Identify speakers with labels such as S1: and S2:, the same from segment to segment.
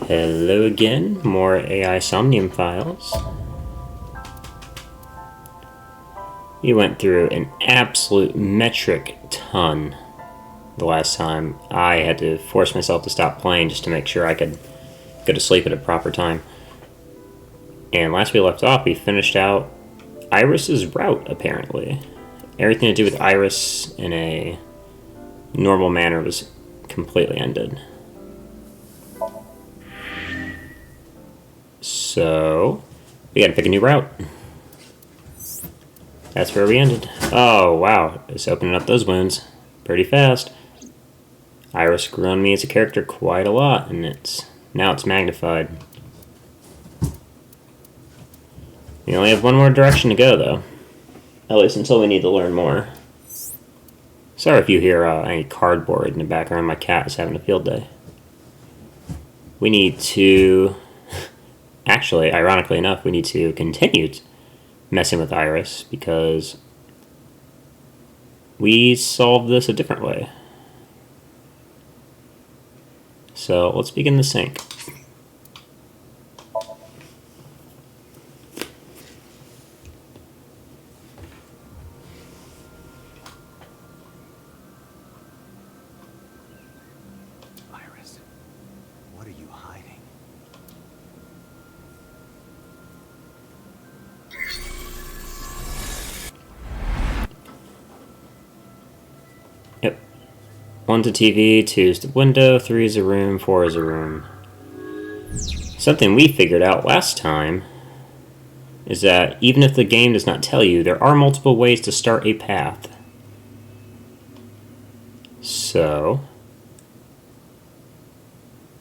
S1: Hello again, more AI Somnium files. We went through an absolute metric ton the last time. I had to force myself to stop playing just to make sure I could go to sleep at a proper time. And last we left off, we finished out Iris's route, apparently. Everything to do with Iris in a normal manner was completely ended. So, we gotta pick a new route. That's where we ended. Oh, wow. It's opening up those wounds pretty fast. Iris grew on me as a character quite a lot, and now it's magnified. We only have one more direction to go, though. At least until we need to learn more. Sorry if you hear any cardboard in the background. My cat is having a field day. We need to... Actually, ironically enough, we need to continue messing with Iris because we solved this a different way. So let's begin the sync.
S2: Iris, what are you hiding?
S1: Yep. 1 to TV, 2 is the window, 3 is a room, 4 is a room. Something we figured out last time is that even if the game does not tell you, there are multiple ways to start a path. So,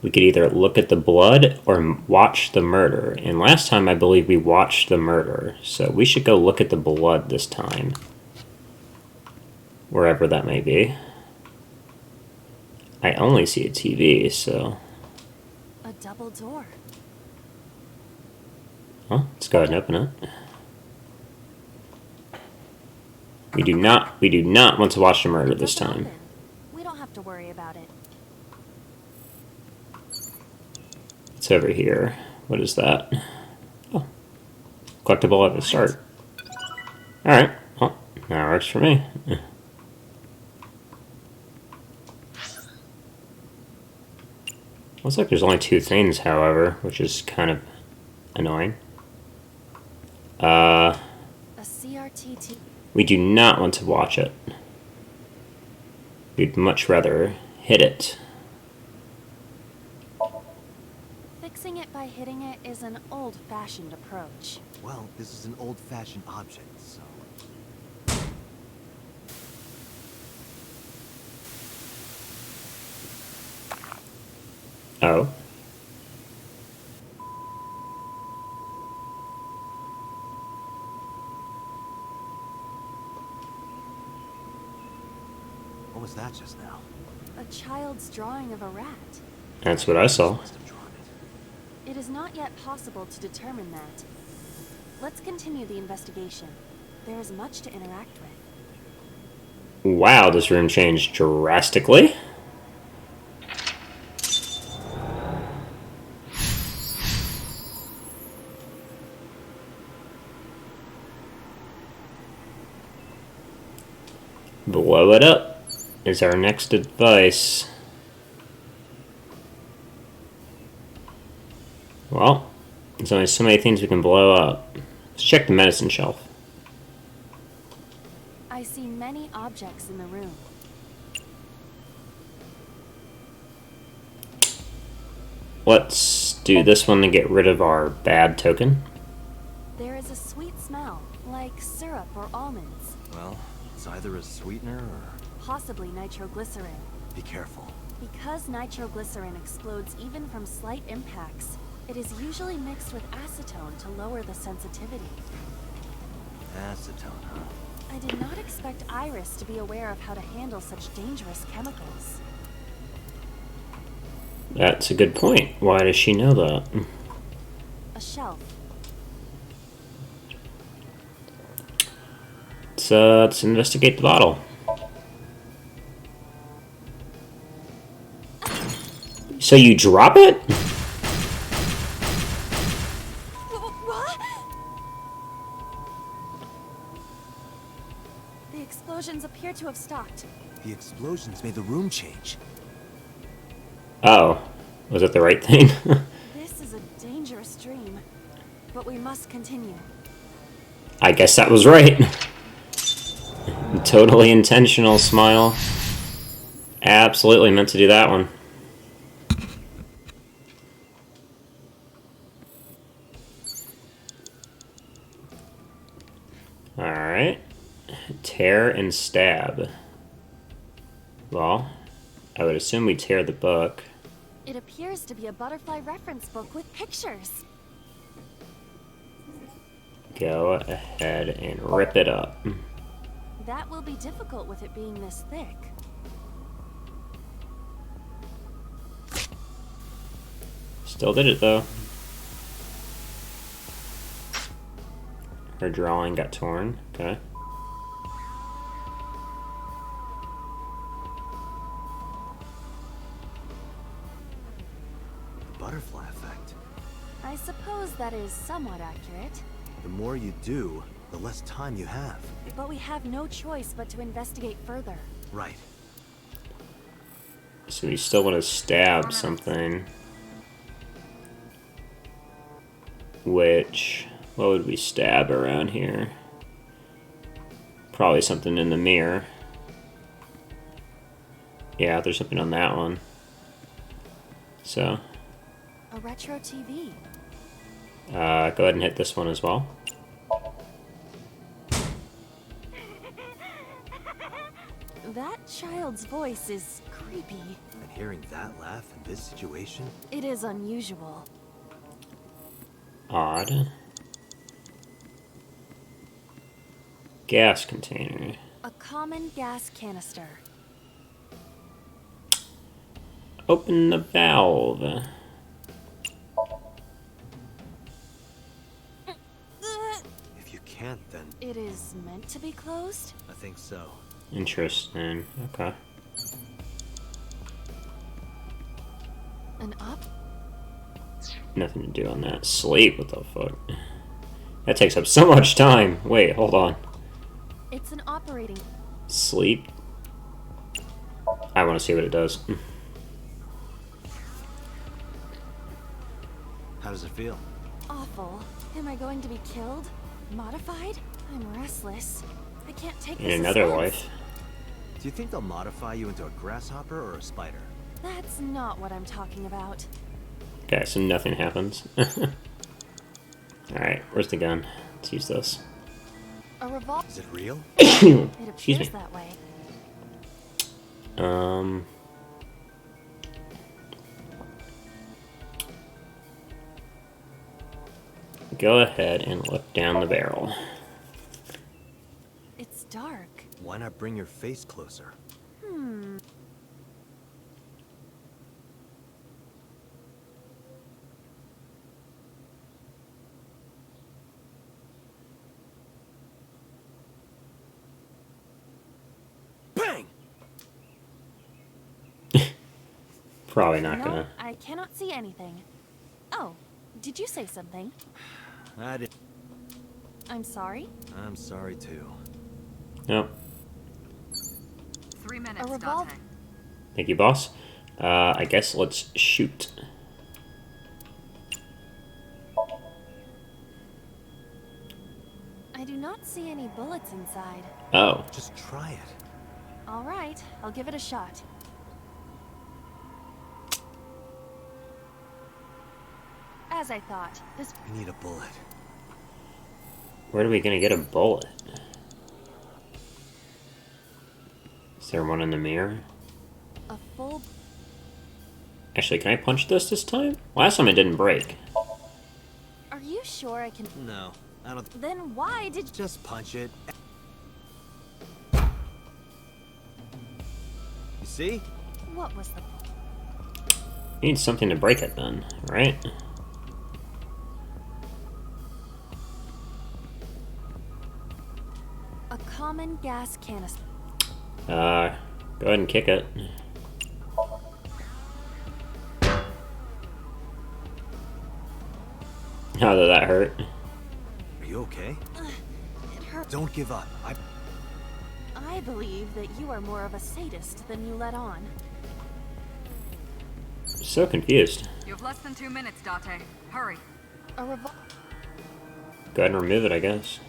S1: we could either look at the blood or watch the murder. And last time I believe we watched the murder, so we should go look at the blood this time. Wherever that may be. I only see a TV, so...
S3: A double door.
S1: Well, let's go ahead and open it. We do not want to watch the murder this time.
S3: We don't have to worry about it.
S1: It's over here. What is that? Oh. Collectible at the start. Alright. Well, that works for me. Looks like there's only 2 things, however, which is kind of annoying.
S3: A CRT.
S1: We do not want to watch it. We'd much rather hit it.
S3: Fixing it by hitting it is an old-fashioned approach.
S2: Well, this is an old-fashioned object, so...
S1: Oh.
S2: What was that just now?
S3: A child's drawing of a rat.
S1: That's what I saw.
S2: Must have drawn it.
S3: It is not yet possible to determine that. Let's continue the investigation. There is much to interact with.
S1: Wow, this room changed drastically. Blow it up is our next advice. Well, there's only so many things we can blow up. Let's check the medicine shelf.
S3: I see many objects in the room.
S1: Let's do this one to get rid of our bad token.
S3: There is a sweet smell, like syrup or almonds.
S2: Well, it's either a sweetener or...
S3: Possibly nitroglycerin.
S2: Be careful.
S3: Because nitroglycerin explodes even from slight impacts, it is usually mixed with acetone to lower the sensitivity.
S2: Acetone, huh?
S3: I did not expect Iris to be aware of how to handle such dangerous chemicals.
S1: That's a good point. Why does she know that?
S3: A shelf.
S1: Let's investigate the bottle. So you drop it?
S3: to have stopped.
S2: The explosions made the room change.
S1: Oh, was it the right thing?
S3: This is a dangerous dream, but we must continue.
S1: I guess that was right. Totally intentional smile. Absolutely meant to do that one. Alright. Tear and stab. Well, I would assume we tear the book.
S3: It appears to be a butterfly reference book with pictures.
S1: Go ahead and rip it up.
S3: That will be difficult with it being this thick.
S1: Still did it though. Her drawing got torn. Okay.
S2: Butterfly effect.
S3: I suppose that is somewhat accurate.
S2: The more you do, the less time you have.
S3: But we have no choice but to investigate further.
S2: Right.
S1: So we still want to stab something. Which, what would we stab around here? Probably something in the mirror. Yeah, there's something on that one. So,
S3: A retro TV.
S1: go ahead and hit this one as well.
S3: That child's voice is creepy.
S2: And hearing that laugh in this situation?
S3: It is unusual.
S1: Odd. Gas container.
S3: A common gas canister.
S1: Open the valve.
S2: If you can't, then
S3: It is meant to be closed?
S2: I think so.
S1: Interesting. Okay.
S3: An up?
S1: Nothing to do on that. Sleep? What the fuck? That takes up so much time. Wait, hold on.
S3: It's an operating.
S1: Sleep? I want to see what it does.
S2: How does it feel?
S3: Awful. Am I going to be killed? Modified? I'm restless. I can't take
S1: In
S3: this
S1: another
S3: suspense.
S1: life.
S2: Do you think they'll modify you into a grasshopper or a spider?
S3: That's not what I'm talking about.
S1: Okay, so nothing happens. Alright, where's the gun? Let's use this.
S3: A revolver.
S2: Is it real?
S3: It
S1: Excuse
S3: appears
S1: me.
S3: that way.
S1: Go ahead and look down the barrel.
S3: It's dark.
S2: Why not bring your face closer? Bang!
S1: Probably not
S3: No,
S1: gonna.
S3: I cannot see anything. Oh, did you say something?
S2: I did.
S3: I'm sorry?
S2: I'm sorry too.
S1: Nope.
S4: 3 minutes,
S3: A revolver.
S4: Dante.
S1: Thank you, boss. I guess let's shoot.
S3: I do not see any bullets inside.
S1: Oh.
S2: Just try it.
S3: All right, I'll give it a shot. As I thought, this
S2: We need a bullet.
S1: Where are we gonna get a bullet? Is there one in the mirror?
S3: a full.
S1: Actually, can I punch this time? Last time it didn't break.
S3: Are you sure I can?
S2: No, I don't.
S3: Then why did?
S2: Just punch it. You see?
S3: What was the?
S1: You need something to break it then, right?
S3: A common gas canister.
S1: Go ahead and kick it. How did that hurt?
S2: Are you okay?
S3: It hurt.
S2: Don't give up.
S3: I I believe that you are more of a sadist than you let on.
S1: So confused.
S4: You have less than 2 minutes, Date. Hurry.
S3: A revol-
S1: Go ahead and remove it, I guess.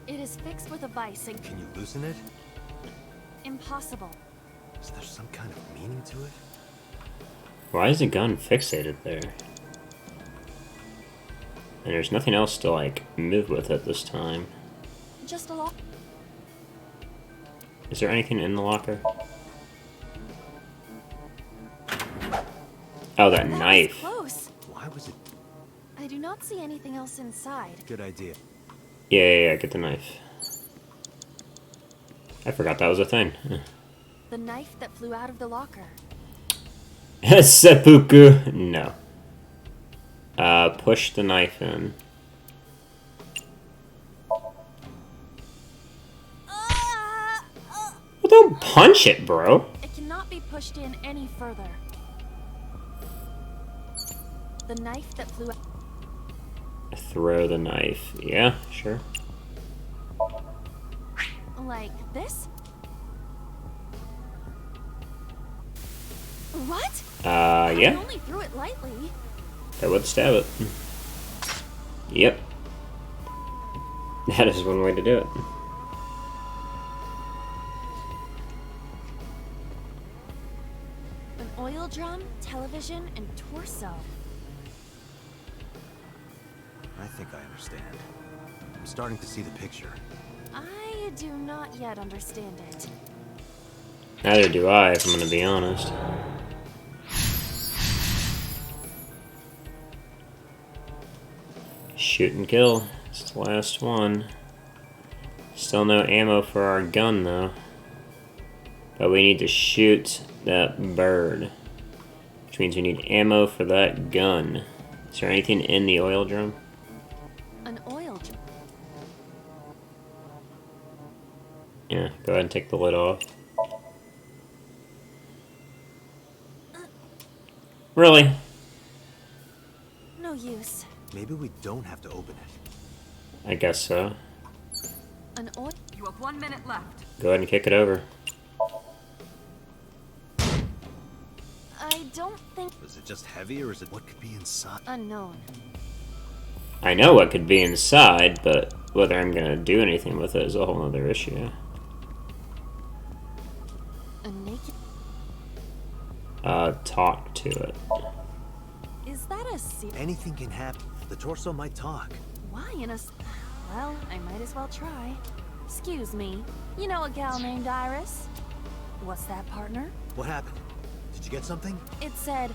S3: It is fixed with a vice and
S2: Can you loosen it?
S3: impossible.
S2: Is there some kind of meaning to it?
S1: Why is the gun fixated there? And there's nothing else to, like, move with it this time.
S3: Just a lot.
S1: Is there anything in the locker? Oh, that knife.
S3: Close.
S2: Why was it?
S3: I do not see anything else inside.
S2: Good idea.
S1: Yeah, get the knife. I forgot that was a thing.
S3: The knife that flew out of the locker.
S1: Seppuku. No. Push the knife in. Well, don't punch it, bro.
S3: It cannot be pushed in any further. The knife that flew out.
S1: Throw the knife. Yeah, sure.
S3: Like this? What? I
S1: Yeah.
S3: only threw it lightly.
S1: That would stab it. Yep. That is one way to do it.
S3: An oil drum, television, and torso.
S2: I think I understand. I'm starting to see the picture.
S3: I do not yet understand it.
S1: Neither do I, if I'm gonna be honest. Shoot and kill. It's the last one. Still no ammo for our gun, though. But we need to shoot that bird. Which means we need ammo for that gun. Is there anything in the oil drum?
S3: An oil drum.
S1: Yeah, go ahead and take the lid off. Really?
S3: No use.
S2: Maybe we don't have to open it.
S1: I guess so.
S3: An oil.
S4: You have 1 minute left.
S1: Go ahead and kick it over.
S3: I don't think.
S2: Is it just heavy, or is it what could be inside?
S3: Unknown.
S1: I know what could be inside, but whether I'm gonna do anything with it is a whole other issue.
S3: A naked.
S1: Talk to it.
S3: Is that a se-
S2: Anything can happen. The torso might talk.
S3: Why in a? Well, I might as well try. Excuse me. You know a gal named Iris? What's that, partner?
S2: What happened? Did you get something?
S3: It said,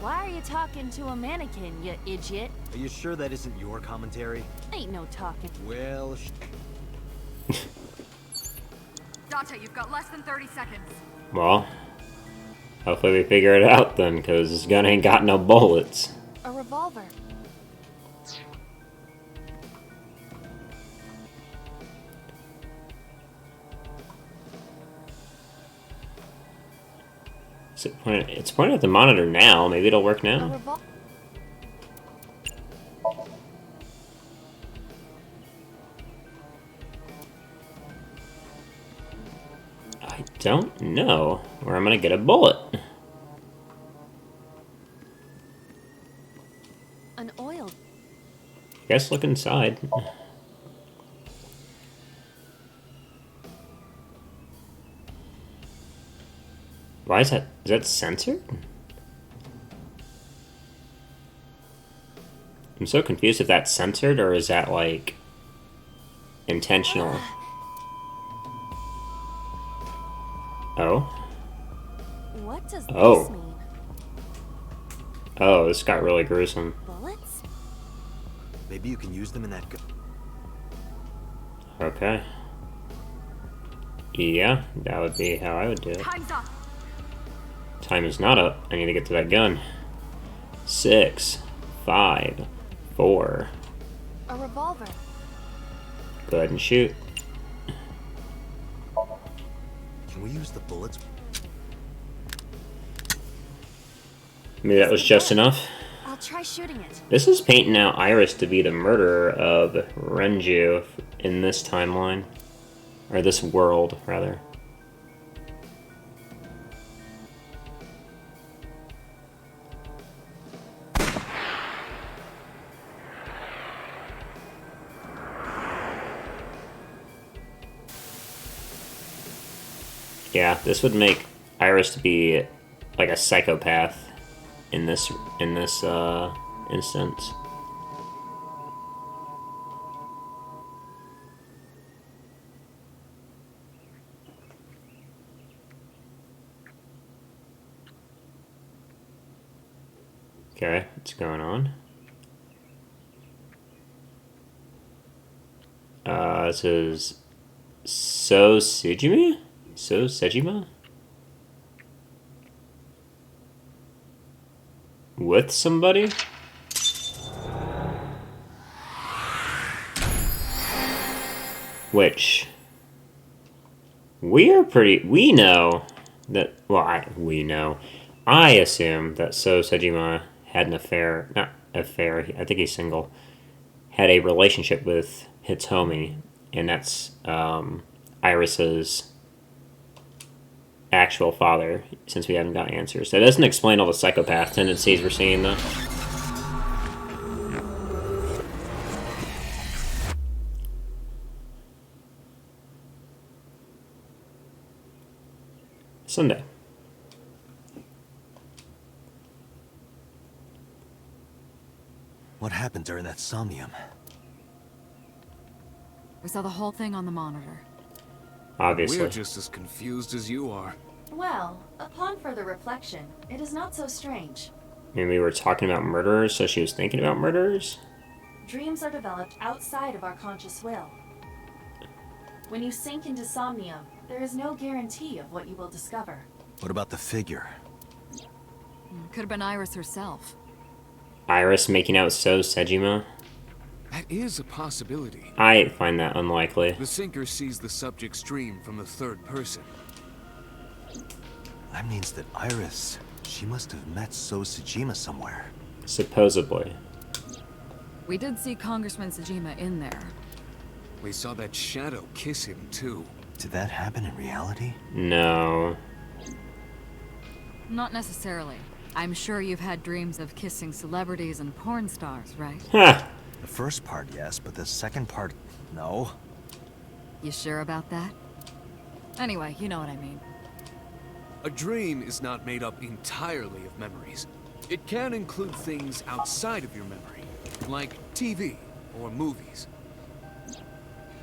S3: "Why are you talking to a mannequin, you idiot?"
S2: Are you sure that isn't your commentary?
S3: Ain't no talking.
S2: Well,
S4: Date, you've got less than 30 seconds.
S1: Well, hopefully we figure it out then, because this gun ain't got no bullets.
S3: A revolver.
S1: It's pointing at the monitor now. Maybe it'll work
S3: A
S1: now.
S3: revolver.
S1: I don't know where I'm gonna get a bullet.
S3: An oil.
S1: I guess look inside. Why is that? Is that censored? I'm so confused if that's censored or is that like intentional. Oh?
S3: What does
S1: Oh.
S3: this mean?
S1: Oh, this got really gruesome.
S3: Bullets?
S2: maybe you can use them in that gun.
S1: Okay. Yeah, that would be how I would do it.
S4: Time's up.
S1: Time is not up. I need to get to that gun. 6, 5, 4.
S3: A revolver.
S1: Go ahead and shoot.
S2: Can we use the bullets?
S1: Maybe that was just enough.
S3: I'll try shooting it.
S1: This is painting out Iris to be the murderer of Renju in this timeline. Or this world, rather. Yeah, this would make Iris to be like a psychopath in this instance. Okay, what's going on? This is Sejima? Sejima? With somebody? Which we know that, well, we know. I assume that Sejima had an affair, not affair, I think he's single, had a relationship with Hitomi, and that's Iris's actual father, since we haven't got answers. That doesn't explain all the psychopath tendencies we're seeing, though. Sunday.
S2: What happened during that Somnium?
S4: We saw the whole thing on the monitor.
S1: Obviously.
S5: We're just as confused as you are.
S3: Well, upon further reflection, it is not so strange.
S1: Maybe we were talking about murderers, so she was thinking about murderers?
S3: Dreams are developed outside of our conscious will. When you sink into Somnium, there is no guarantee of what you will discover.
S2: What about the figure?
S4: Could have been Iris herself.
S1: Iris making out Sejima?
S5: That is a possibility.
S1: I find that unlikely.
S5: The sinker sees the subject's dream from the third person.
S2: That means that Iris, she must have met Sejima somewhere.
S1: Supposedly.
S4: We did see Congressman Sejima in there.
S5: We saw that shadow kiss him, too.
S2: Did that happen in reality?
S1: No.
S4: Not necessarily. I'm sure you've had dreams of kissing celebrities and porn stars, right?
S1: Huh.
S2: The first part, yes, but the second part, no.
S4: You sure about that? Anyway, you know what I mean.
S5: A dream is not made up entirely of memories. It can include things outside of your memory, like TV or movies.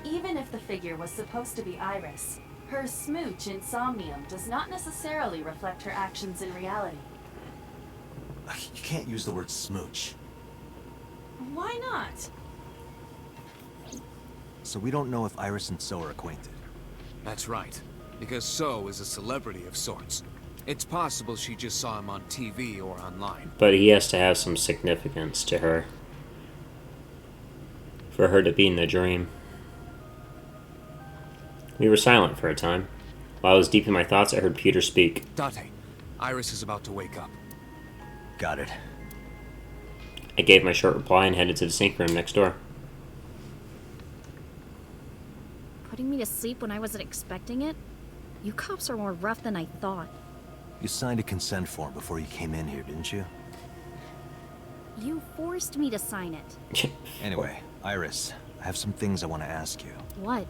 S3: Even if the figure was supposed to be Iris, her smooch in Somnium does not necessarily reflect her actions in reality.
S2: You can't use the word smooch.
S3: Why not?
S2: So we don't know if Iris and So are acquainted.
S5: That's right, because So is a celebrity of sorts. It's possible she just saw him on TV or online.
S1: But he has to have some significance to her. For her to be in the dream. We were silent for a time. While I was deep in my thoughts, I heard Peter speak.
S5: Date, Iris is about to wake up.
S2: Got it.
S1: I gave my short reply and headed to the sink room next door.
S6: Putting me to sleep when I wasn't expecting it? You cops are more rough than I thought.
S2: You signed a consent form before you came in here, didn't you?
S6: You forced me to sign it.
S2: Anyway, Iris, I have some things I want to ask you.
S6: What?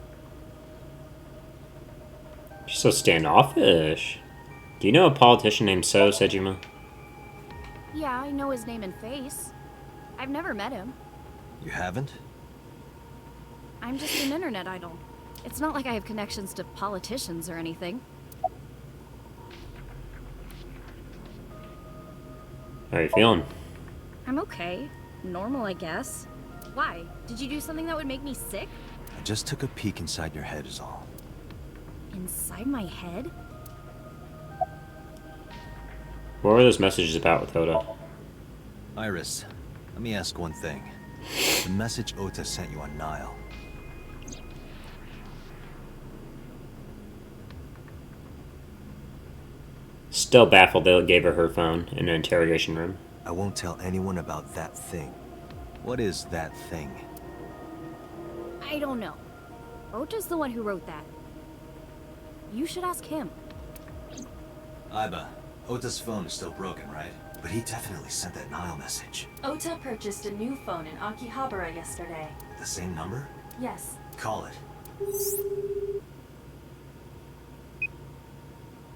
S1: She's so standoffish. Do you know a politician named Sejima?
S6: Yeah, I know his name and face. I've never met him.
S2: You haven't?
S6: I'm just an internet idol. It's not like I have connections to politicians or anything.
S1: How are you feeling?
S6: I'm okay. Normal, I guess. Why? Did you do something that would make me sick?
S2: I just took a peek inside your head is all.
S6: Inside my head?
S1: What were those messages about with Oda?
S2: Iris, let me ask one thing. The message Ota sent you on Nile.
S1: Still baffled they gave her phone in an interrogation room.
S2: I won't tell anyone about that thing. What is that thing?
S6: I don't know. Ota's the one who wrote that. You should ask him.
S2: Aiba, Ota's phone is still broken, right? But he definitely sent that Nile message.
S3: Ota purchased a new phone in Akihabara yesterday.
S2: The same number?
S3: Yes.
S2: Call it.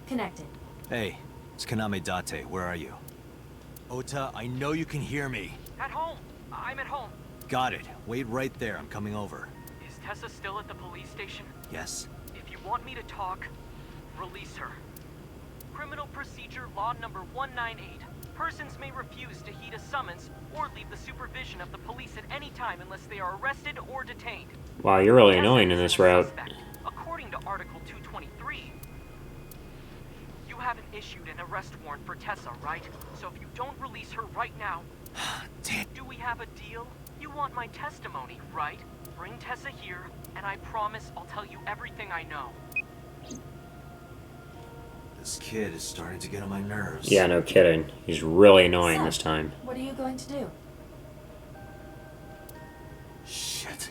S3: Connected.
S2: Hey, it's Kaname Date. Where are you? Ota, I know you can hear me.
S7: At home. I'm at home.
S2: Got it. Wait right there. I'm coming over.
S7: Is Tessa still at the police station?
S2: Yes?
S7: If you want me to talk, release her. Criminal Procedure Law number 198. Persons may refuse to heed a summons or leave the supervision of the police at any time unless they are arrested or detained.
S1: Wow, you're really
S7: Tessa
S1: annoying in
S7: is
S1: this
S7: a
S1: route.
S7: suspect, according to Article 223. You haven't issued an arrest warrant for Tessa, right? So if you don't release her right now...
S2: Damn.
S7: Do we have a deal? You want my testimony, right? Bring Tessa here, and I promise I'll tell you everything I know.
S2: This kid is starting to get on my nerves.
S1: Yeah, no kidding. He's really annoying
S3: So,
S1: this time.
S3: What are you going to do?
S2: Shit.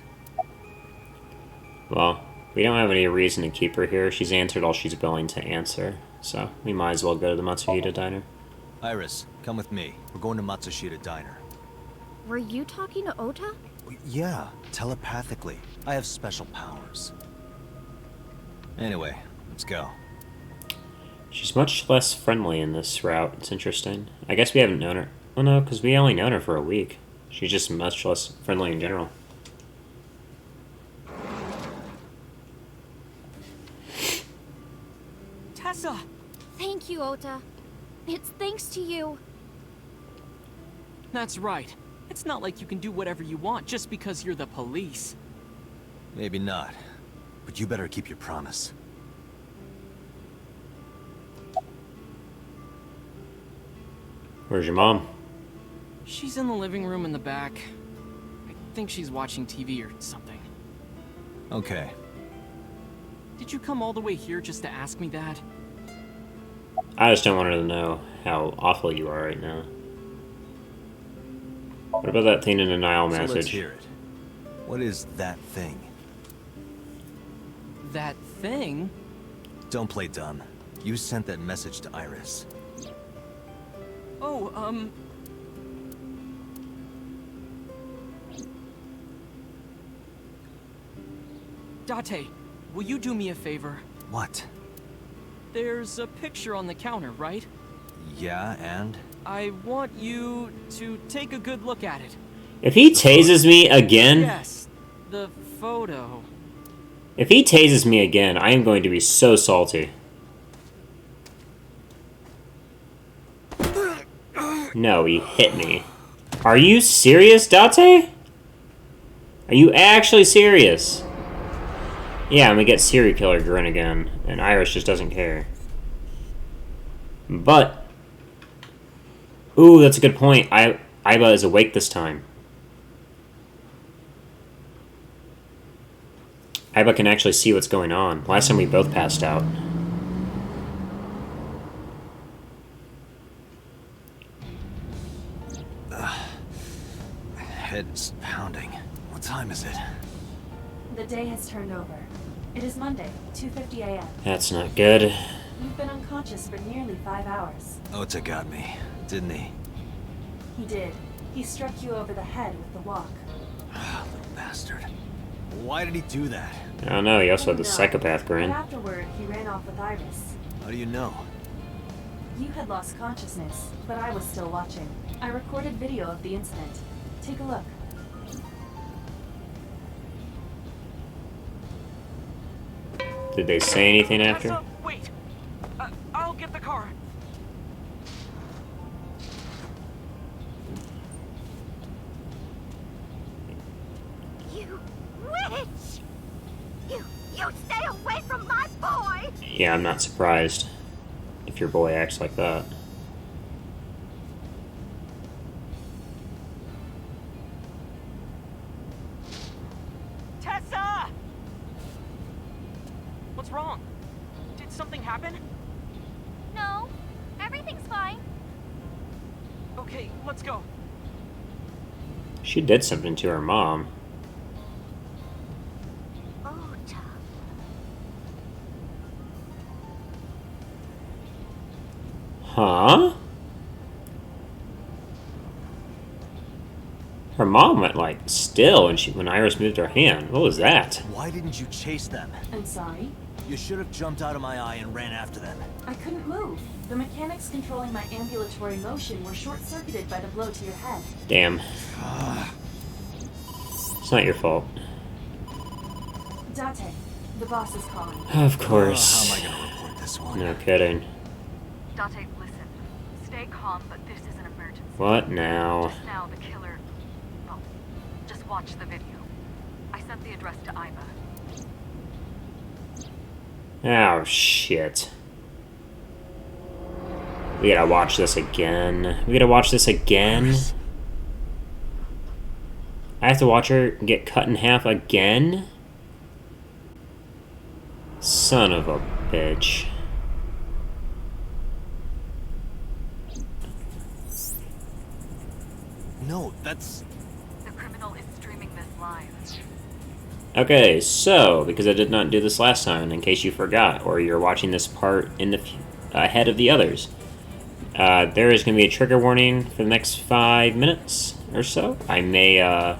S1: Well, we don't have any reason to keep her here. She's answered all she's willing to answer. So, we might as well go to the Matsuhita diner.
S2: Iris, come with me. We're going to Matsushita Diner.
S6: Were you talking to Ota?
S2: Yeah, telepathically. I have special powers. Anyway, let's go.
S1: She's much less friendly in this route. It's interesting. I guess we haven't known her. Well, no, because we only known her for a week. She's just much less friendly in general.
S7: Tessa!
S6: Thank you, Ota. It's thanks to you.
S7: That's right. It's not like you can do whatever you want just because you're the police.
S2: Maybe not. But you better keep your promise.
S1: Where's your mom?
S7: She's in the living room in the back. I think she's watching TV or something.
S2: Okay.
S7: Did you come all the way here just to ask me that?
S1: I just don't want her to know how awful you are right now. What about that thing in the Nile
S2: So let's
S1: message?
S2: hear it. What is that thing?
S7: That thing?
S2: Don't play dumb. You sent that message to Iris.
S7: Oh, Date, will you do me a favor?
S2: What?
S7: There's a picture on the counter, right?
S2: Yeah, and?
S7: I want you to take a good look at it.
S1: If he tases me again,
S7: Yes, the photo.
S1: if he tases me again, I am going to be so salty. No, he hit me. Are you serious, Date? Are you actually serious? Yeah, I'm gonna get serial killer grin again, and Iris just doesn't care. But, ooh, that's a good point. Aiba is awake this time. Aiba can actually see what's going on. Last time we both passed out.
S2: My head's pounding. What time is it?
S3: The day has turned over. It is Monday, 2:50 a.m.
S1: That's not good.
S3: You've been unconscious for nearly 5 hours.
S2: Ota got me, didn't he?
S3: He did. He struck you over the head with the walk.
S2: Little bastard. Why did he do that?
S1: I don't know, he also had the
S3: No.
S1: psychopath grin.
S3: But afterward, he ran off with Iris.
S2: How do you know?
S3: You had lost consciousness, but I was still watching. I recorded video of the incident. Take a look.
S1: Did they say anything after?
S7: Tessa, wait! I'll get the car.
S6: You witch! You stay away from my boy!
S1: Yeah, I'm not surprised if your boy acts like that.
S7: Tessa! What's wrong? Did something happen?
S6: No, everything's fine.
S7: Okay, let's go.
S1: She did something to her mom.
S6: Ota.
S1: Huh? Her mom went like still when Iris moved her hand. What was that?
S2: Why didn't you chase them?
S3: I'm sorry.
S2: You should have jumped out of my eye and ran after them.
S3: I couldn't move. The mechanics controlling my ambulatory motion were short-circuited by the blow to your head.
S1: Damn. It's not your fault.
S3: Date, the boss is calling.
S1: Of course.
S2: How am I gonna report this one?
S1: No kidding.
S4: Date, listen. Stay calm, but this is an emergency.
S1: What now?
S4: Just now, the killer... Well, just watch the video. I sent the address to Iva.
S1: Oh, shit. We gotta watch this again. We gotta watch this again? I have to watch her get cut in half again? Son of a bitch.
S2: No, that's...
S4: The criminal is streaming this live.
S1: Okay, so, because I did not do this last time, in case you forgot, or you're watching this part in the ahead of the others, there is going to be a trigger warning for the next 5 minutes or so. I may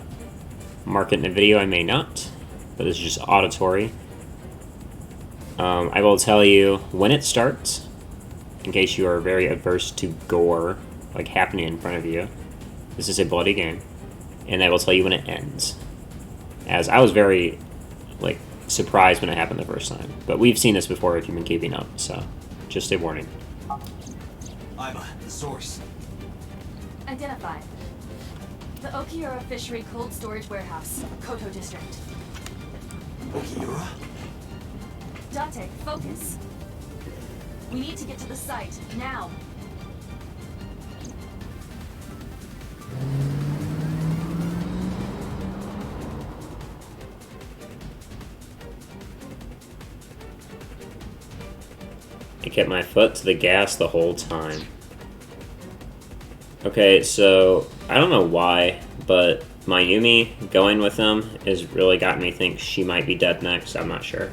S1: mark it in the video, I may not, but this is just auditory. I will tell you when it starts, in case you are very averse to gore, like happening in front of you. This is a bloody game. And I will tell you when it ends. As I was very, like, surprised when it happened the first time. But we've seen this before if you've been keeping up, so just a warning.
S2: Iva, the source.
S3: Identified. The Okiura Fishery Cold Storage Warehouse, Koto District.
S2: Okiura?
S3: Date, focus. We need to get to the site, now.
S1: I kept my foot to the gas the whole time. Okay, so I don't know why, but Mayumi going with them has really got me think she might be dead next. I'm not sure.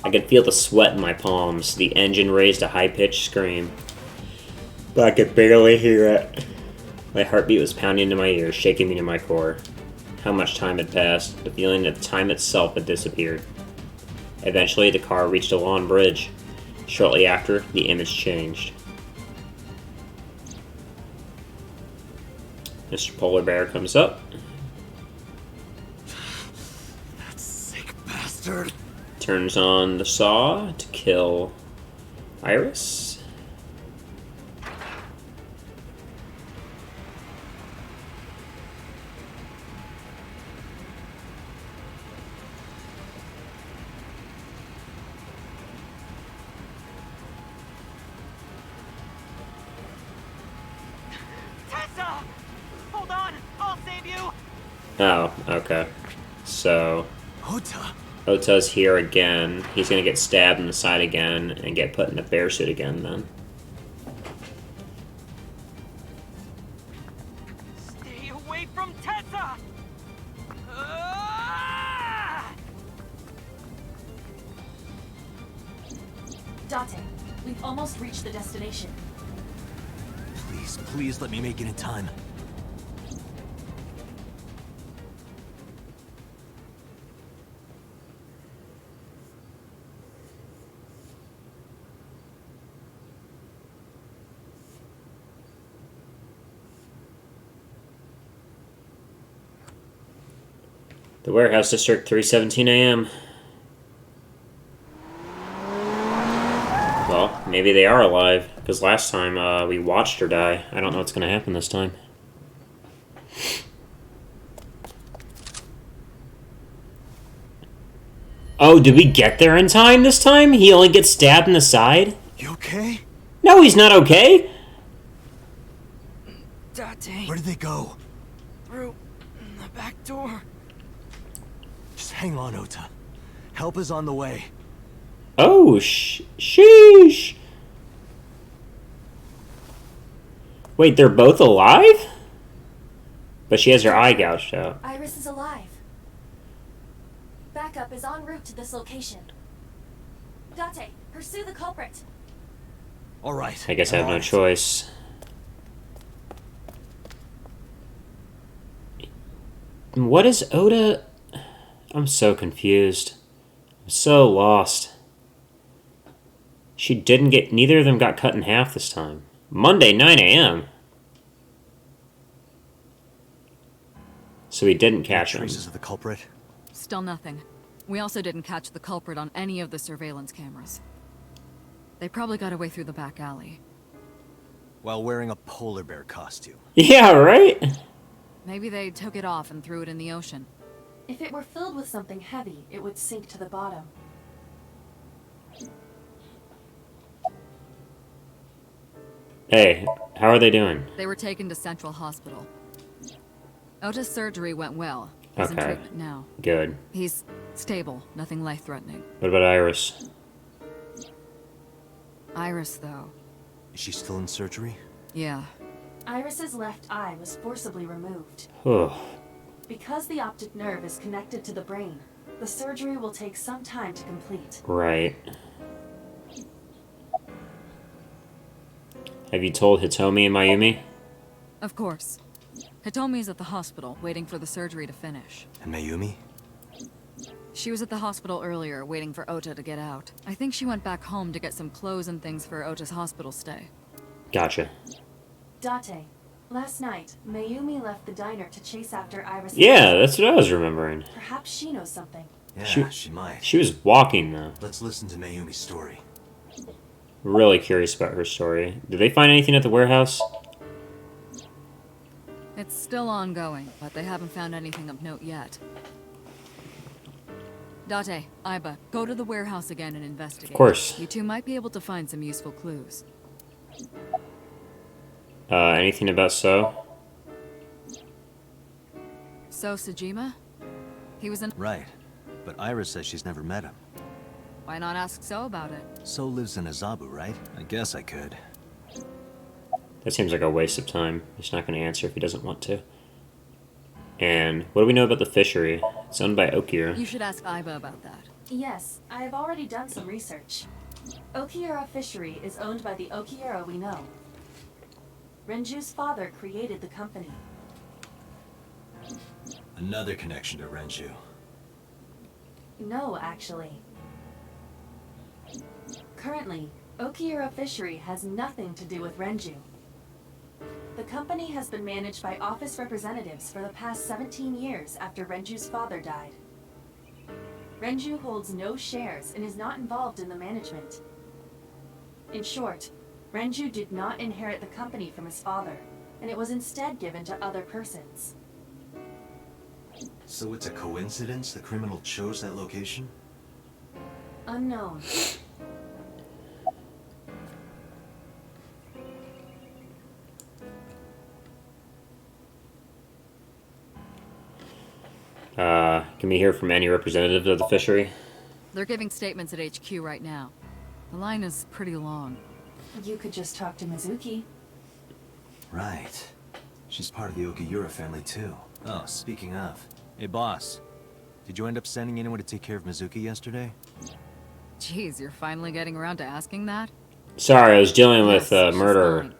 S1: I could feel the sweat in my palms. The engine raised a high-pitched scream, but I could barely hear it. My heartbeat was pounding into my ears, shaking me to my core. How much time had passed. The feeling that time itself had disappeared. Eventually, the car reached a lawn bridge. Shortly after, the image changed. Mr. Polar Bear comes up.
S2: That sick bastard.
S1: Turns on the saw to kill Iris.
S7: Tessa! Hold on! I'll save you!
S1: Oh, okay. So,
S2: Ota.
S1: Ota's here again. He's gonna get stabbed in the side again and get put in the bear suit again then.
S7: Stay away from Tessa! Ah!
S3: Date, we've almost reached the destination.
S2: Please, please let me make it in time.
S1: The warehouse district, 3:17 a.m. Well, maybe they are alive, because last time we watched her die. I don't know what's going to happen this time. Oh, did we get there in time this time? He only gets stabbed in the side?
S2: You okay?
S1: No, he's not okay!
S7: Date,
S2: Where did they go?
S7: through the back door.
S2: Just hang on, Ota. Help is on the way.
S1: Oh, sheesh! Wait, they're both alive? But she has her eye gouged out.
S3: Iris is alive. Backup is en route to this location. Date, pursue the culprit.
S2: All right.
S1: I guess I have no choice. What is Oda? I'm so confused. I'm so lost. She didn't get... Neither of them got cut in half this time. Monday, 9 a.m. So he didn't catch him.
S2: Traces of the culprit?
S4: Still nothing. We also didn't catch the culprit on any of the surveillance cameras. They probably got away through the back alley.
S2: While wearing a polar bear costume.
S1: Yeah, right?
S4: Maybe they took it off and threw it in the ocean.
S3: If it were filled with something heavy, it would sink to the bottom.
S1: Hey, how are they doing?
S4: They were taken to Central Hospital. Ota's surgery went well. He's in
S1: Okay.
S4: treatment now.
S1: Good.
S4: He's stable, nothing life-threatening.
S1: What about Iris?
S4: Iris, though.
S2: Is she still in surgery?
S4: Yeah.
S3: Iris's left eye was forcibly removed.
S1: Oh,
S3: Because the optic nerve is connected to the brain, the surgery will take some time to complete.
S1: right. Have you told Hitomi and Mayumi?
S4: Of course. Hitomi's at the hospital, waiting for the surgery to finish.
S2: And Mayumi?
S4: She was at the hospital earlier, waiting for Ota to get out. I think she went back home to get some clothes and things for Ota's hospital stay.
S1: Gotcha.
S3: Date, last night, Mayumi left the diner to chase after Iris.
S1: Yeah, that's what I was remembering.
S3: Perhaps she knows something.
S2: Yeah, she might.
S1: She was walking, though.
S2: Let's listen to Mayumi's story.
S1: Really curious about her story. Did they find anything at the warehouse?
S4: It's still ongoing, but they haven't found anything of note yet. Date, Aiba, go to the warehouse again and investigate.
S1: Of course.
S4: You two might be able to find some useful clues.
S1: Anything about So?
S4: So, Sejima? He was in...
S2: Right. But Iris says she's never met him.
S4: Why not ask So about it?
S2: So lives in Azabu, right? I guess I could.
S1: That seems like a waste of time. He's not going to answer if he doesn't want to. And what do we know about the fishery? It's owned by Okira.
S4: You should ask Aiba about that.
S3: Yes, I have already done some research. Okiura Fishery is owned by the Okiura we know. Renju's father created the company.
S2: Another connection to Renju.
S3: No, actually. Currently, Okiura Fishery has nothing to do with Renju. The company has been managed by office representatives for the past 17 years after Renju's father died. Renju holds no shares and is not involved in the management. In short, Renju did not inherit the company from his father, and it was instead given to other persons.
S2: So it's a coincidence the criminal chose that location?
S3: Unknown.
S1: Can we hear from any representative of the fishery?
S4: They're giving statements at HQ right now. The line is pretty long.
S3: You could just talk to Mizuki.
S2: Right. She's part of the Okiura family too. Oh, speaking of. Hey boss, did you end up sending anyone to take care of Mizuki yesterday?
S4: Jeez, you're finally getting around to asking that?
S1: Sorry, I was dealing with
S4: Yes, she's
S1: murder.
S4: fine.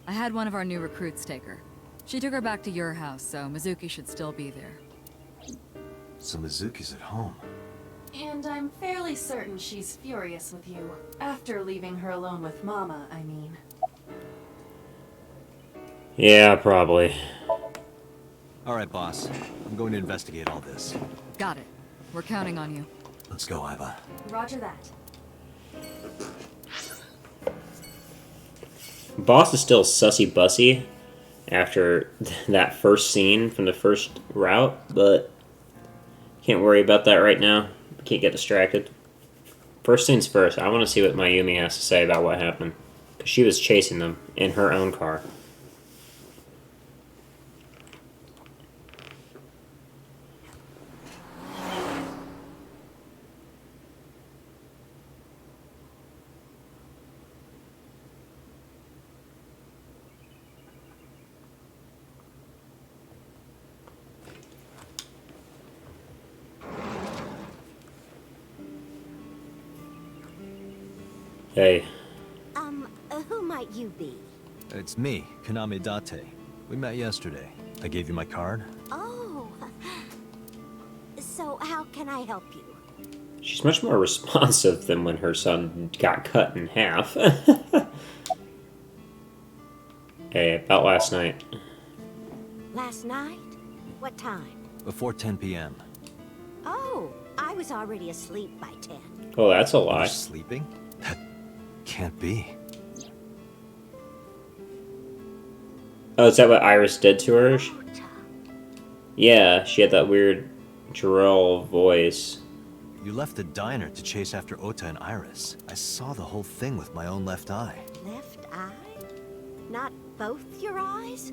S4: I had one of our new recruits take her. She took her back to your house, so Mizuki should still be there.
S2: So Mizuki's at home.
S3: And I'm fairly certain she's furious with you. After leaving her alone with Mama, I mean.
S1: Yeah, probably.
S2: Alright boss, I'm going to investigate all this.
S4: Got it. We're counting on you.
S2: Let's go, Aiba.
S3: Roger that.
S1: Boss is still sussy-bussy after that first scene from the first route, but can't worry about that right now. Can't get distracted. First things first, I want to see what Mayumi has to say about what happened. Because she was chasing them in her own car. Hey.
S8: Who might you be?
S2: It's me, Kaname Date. We met yesterday. I gave you my card.
S8: Oh. So, how can I help you?
S1: She's much more responsive than when her son got cut in half. Hey, about last night.
S8: Last night? What time?
S2: Before 10 p.m.
S8: Oh, I was already asleep by 10.
S1: Oh, that's a
S2: You were
S1: lie.
S2: sleeping? That can't be.
S1: Oh, is that what Iris did to her?
S8: Ota.
S1: Yeah, she had that weird droll voice.
S2: You left the diner to chase after Ota and Iris. I saw the whole thing with my own left eye.
S8: Left eye? Not both your eyes?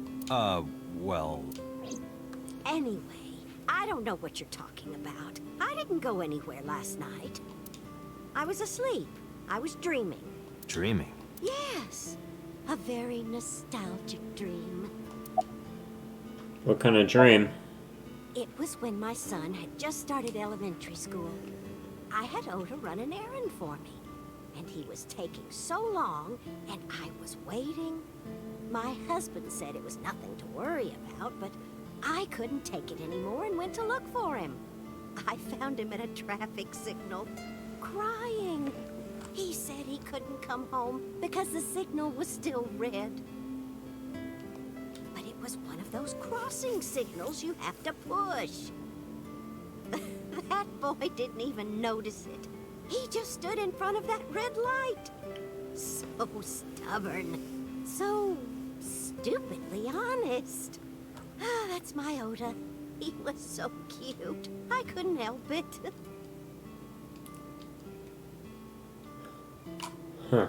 S2: Well...
S8: Anyway, I don't know what you're talking about. I didn't go anywhere last night. I was asleep. I was dreaming.
S2: Dreaming?
S8: Yes. A very nostalgic dream.
S1: What kind of dream?
S8: It was when my son had just started elementary school. I had Ota run an errand for me. And he was taking so long, and I was waiting. My husband said it was nothing to worry about, but I couldn't take it anymore and went to look for him. I found him at a traffic signal, crying. He said he couldn't come home because the signal was still red. But it was one of those crossing signals you have to push. That boy didn't even notice it. He just stood in front of that red light. So stubborn. So stupidly honest. Ah, that's my Ota. He was so cute. I couldn't help it.
S1: Huh.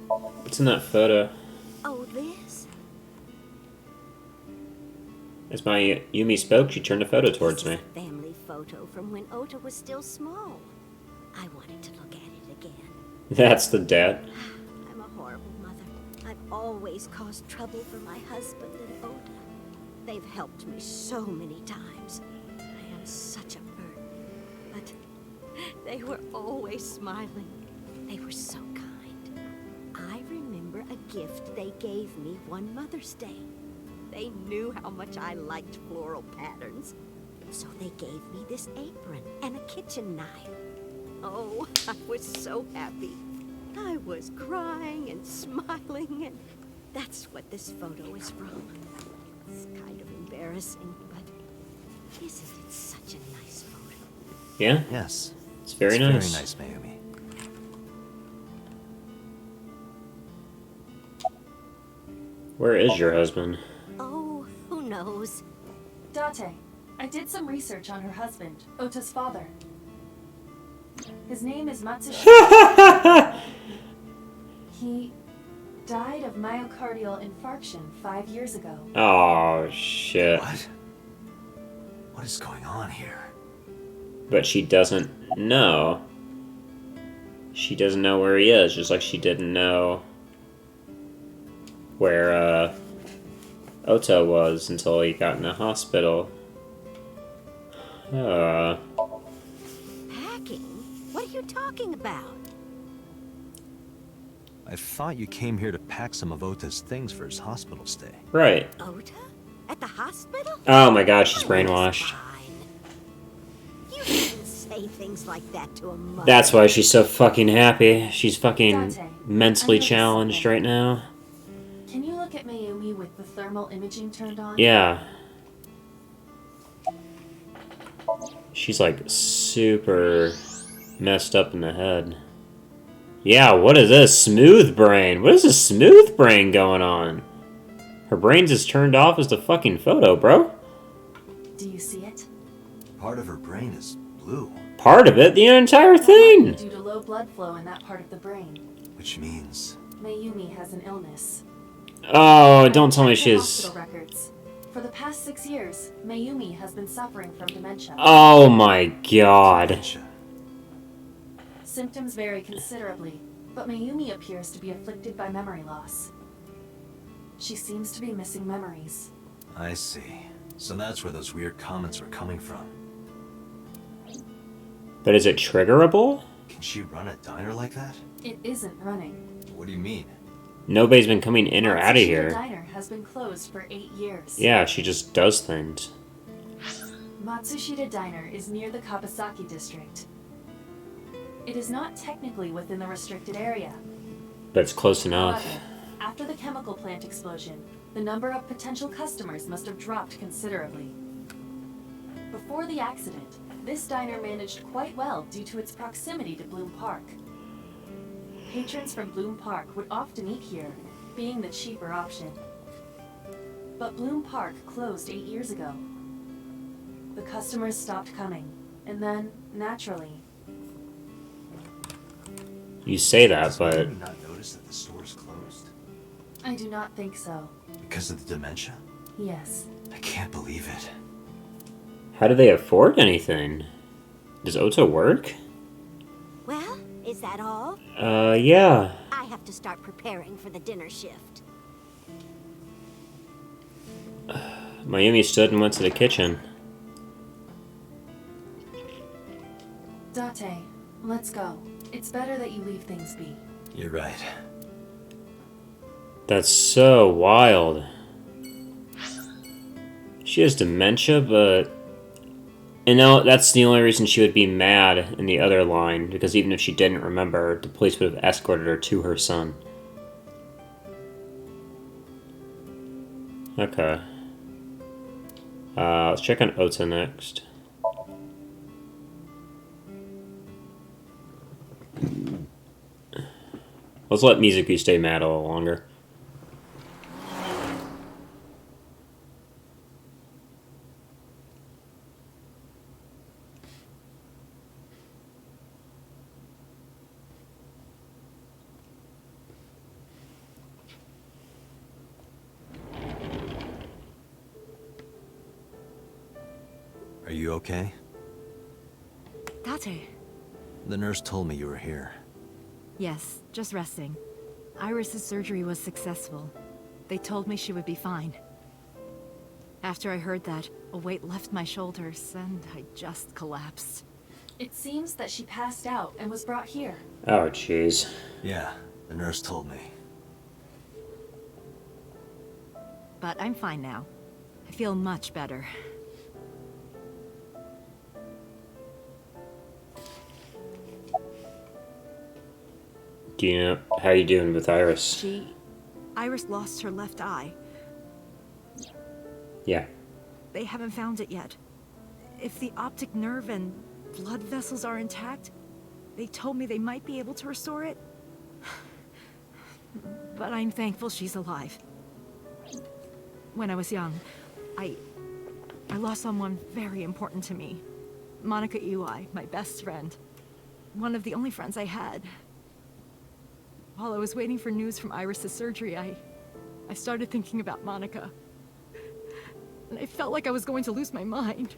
S1: What's in that photo?
S8: Oh, this?
S1: As my Yumi spoke, she turned the photo towards
S8: This
S1: me.
S8: is a family photo from when Ota was still small. I wanted to look at it again.
S1: That's the dad.
S8: I'm a horrible mother. I've always caused trouble for my husband and Ota. They've helped me so many times. I am such a burden. But they were always smiling. They were so kind. I remember a gift they gave me one Mother's Day. They knew how much I liked floral patterns. So they gave me this apron and a kitchen knife. Oh, I was so happy. I was crying and smiling, and that's what this photo is from. It's kind of embarrassing, but isn't it such a nice photo?
S1: Yeah?
S2: Yes.
S1: It's very
S2: It's
S1: nice.
S2: Very nice, Mayumi.
S1: Where is your husband?
S8: Oh, who knows?
S3: Date, I did some research on her husband, Ota's father. His name is Matsushita. He died of myocardial infarction 5 years ago.
S1: Oh, shit.
S2: What? What is going on here?
S1: But she doesn't know. She doesn't know where he is, just like she didn't know where Ota was until he got in the hospital.
S8: Packing? What are you talking about?
S2: I thought you came here to pack some of Ota's things for his hospital stay.
S1: Right.
S8: Ota? At the hospital?
S1: Oh my god, she's
S8: Oh,
S1: brainwashed.
S8: it's fine. You shouldn't say things like that to a mother.
S1: That's why she's so fucking happy. She's fucking
S3: Dante,
S1: mentally
S3: I noticed
S1: challenged
S3: something.
S1: right now.
S3: Can you look at Mayumi with the thermal imaging turned on?
S1: Yeah. She's like super messed up in the head. Yeah, what is this? Smooth brain. What is this smooth brain going on? Her brain's as turned off as the fucking photo, bro.
S3: Do you see it?
S2: Part of her brain is blue,
S1: Part of it, the entire
S3: That might be
S1: thing.
S3: due to low blood flow in that part of the brain.
S2: which means...
S3: Mayumi has an illness.
S1: Oh, don't tell me
S3: Check the
S1: she's...
S3: hospital records. For the past 6 years, Mayumi has been suffering from dementia.
S1: Oh my god.
S2: dementia.
S3: Symptoms vary considerably, but Mayumi appears to be afflicted by memory loss. She seems to be missing memories.
S2: I see. So that's where those weird comments were coming from.
S1: But is it triggerable?
S2: Can she run a diner like that?
S3: It isn't running.
S2: What do you mean?
S1: Nobody's been coming in or out of
S3: Matsushita
S1: here.
S3: Diner has been closed for 8 years.
S1: Yeah, she just does things.
S3: Matsushita Diner is near the Kabasaki district. It is not technically within the restricted area.
S1: But it's close enough.
S3: However, after the chemical plant explosion, the number of potential customers must have dropped considerably. Before the accident, this diner managed quite well due to its proximity to Bloom Park. Patrons from Bloom Park would often eat here, being the cheaper option. But Bloom Park closed 8 years ago. The customers stopped coming, and then, naturally...
S1: You say that,
S2: Does
S1: but
S2: anyone not notice that the store's closed?
S3: I do not think so.
S2: Because of the dementia?
S3: Yes.
S2: I can't believe it.
S1: how do they afford anything? Does Ota work?
S8: Well, is that all?
S1: Yeah.
S8: I have to start preparing for the dinner shift.
S1: Mayumi stood and went to the kitchen.
S3: Date, let's go. It's better that you leave things be.
S2: You're right.
S1: That's so wild. She has dementia, but... And now that's the only reason she would be mad in the other line, because even if she didn't remember, the police would have escorted her to her son. Okay. Let's check on Ota next. Let's let Mizuki stay mad a little longer.
S2: Are you okay?
S9: Date.
S2: The nurse told me you were here.
S9: Yes, just resting. Iris's surgery was successful. They told me she would be fine. After I heard that, a weight left my shoulders, and I just collapsed.
S3: It seems that she passed out and was brought here.
S1: Oh, jeez.
S2: Yeah, the nurse told me.
S9: But I'm fine now. I feel much better.
S1: Do you know how you doing with Iris?
S9: Iris lost her left eye.
S1: Yeah.
S9: They haven't found it yet. If the optic nerve and blood vessels are intact, they told me they might be able to restore it. But I'm thankful she's alive. When I was young, I lost someone very important to me. Monica Iwai, my best friend. One of the only friends I had. While I was waiting for news from Iris' surgery, I started thinking about Monica. And I felt like I was going to lose my mind.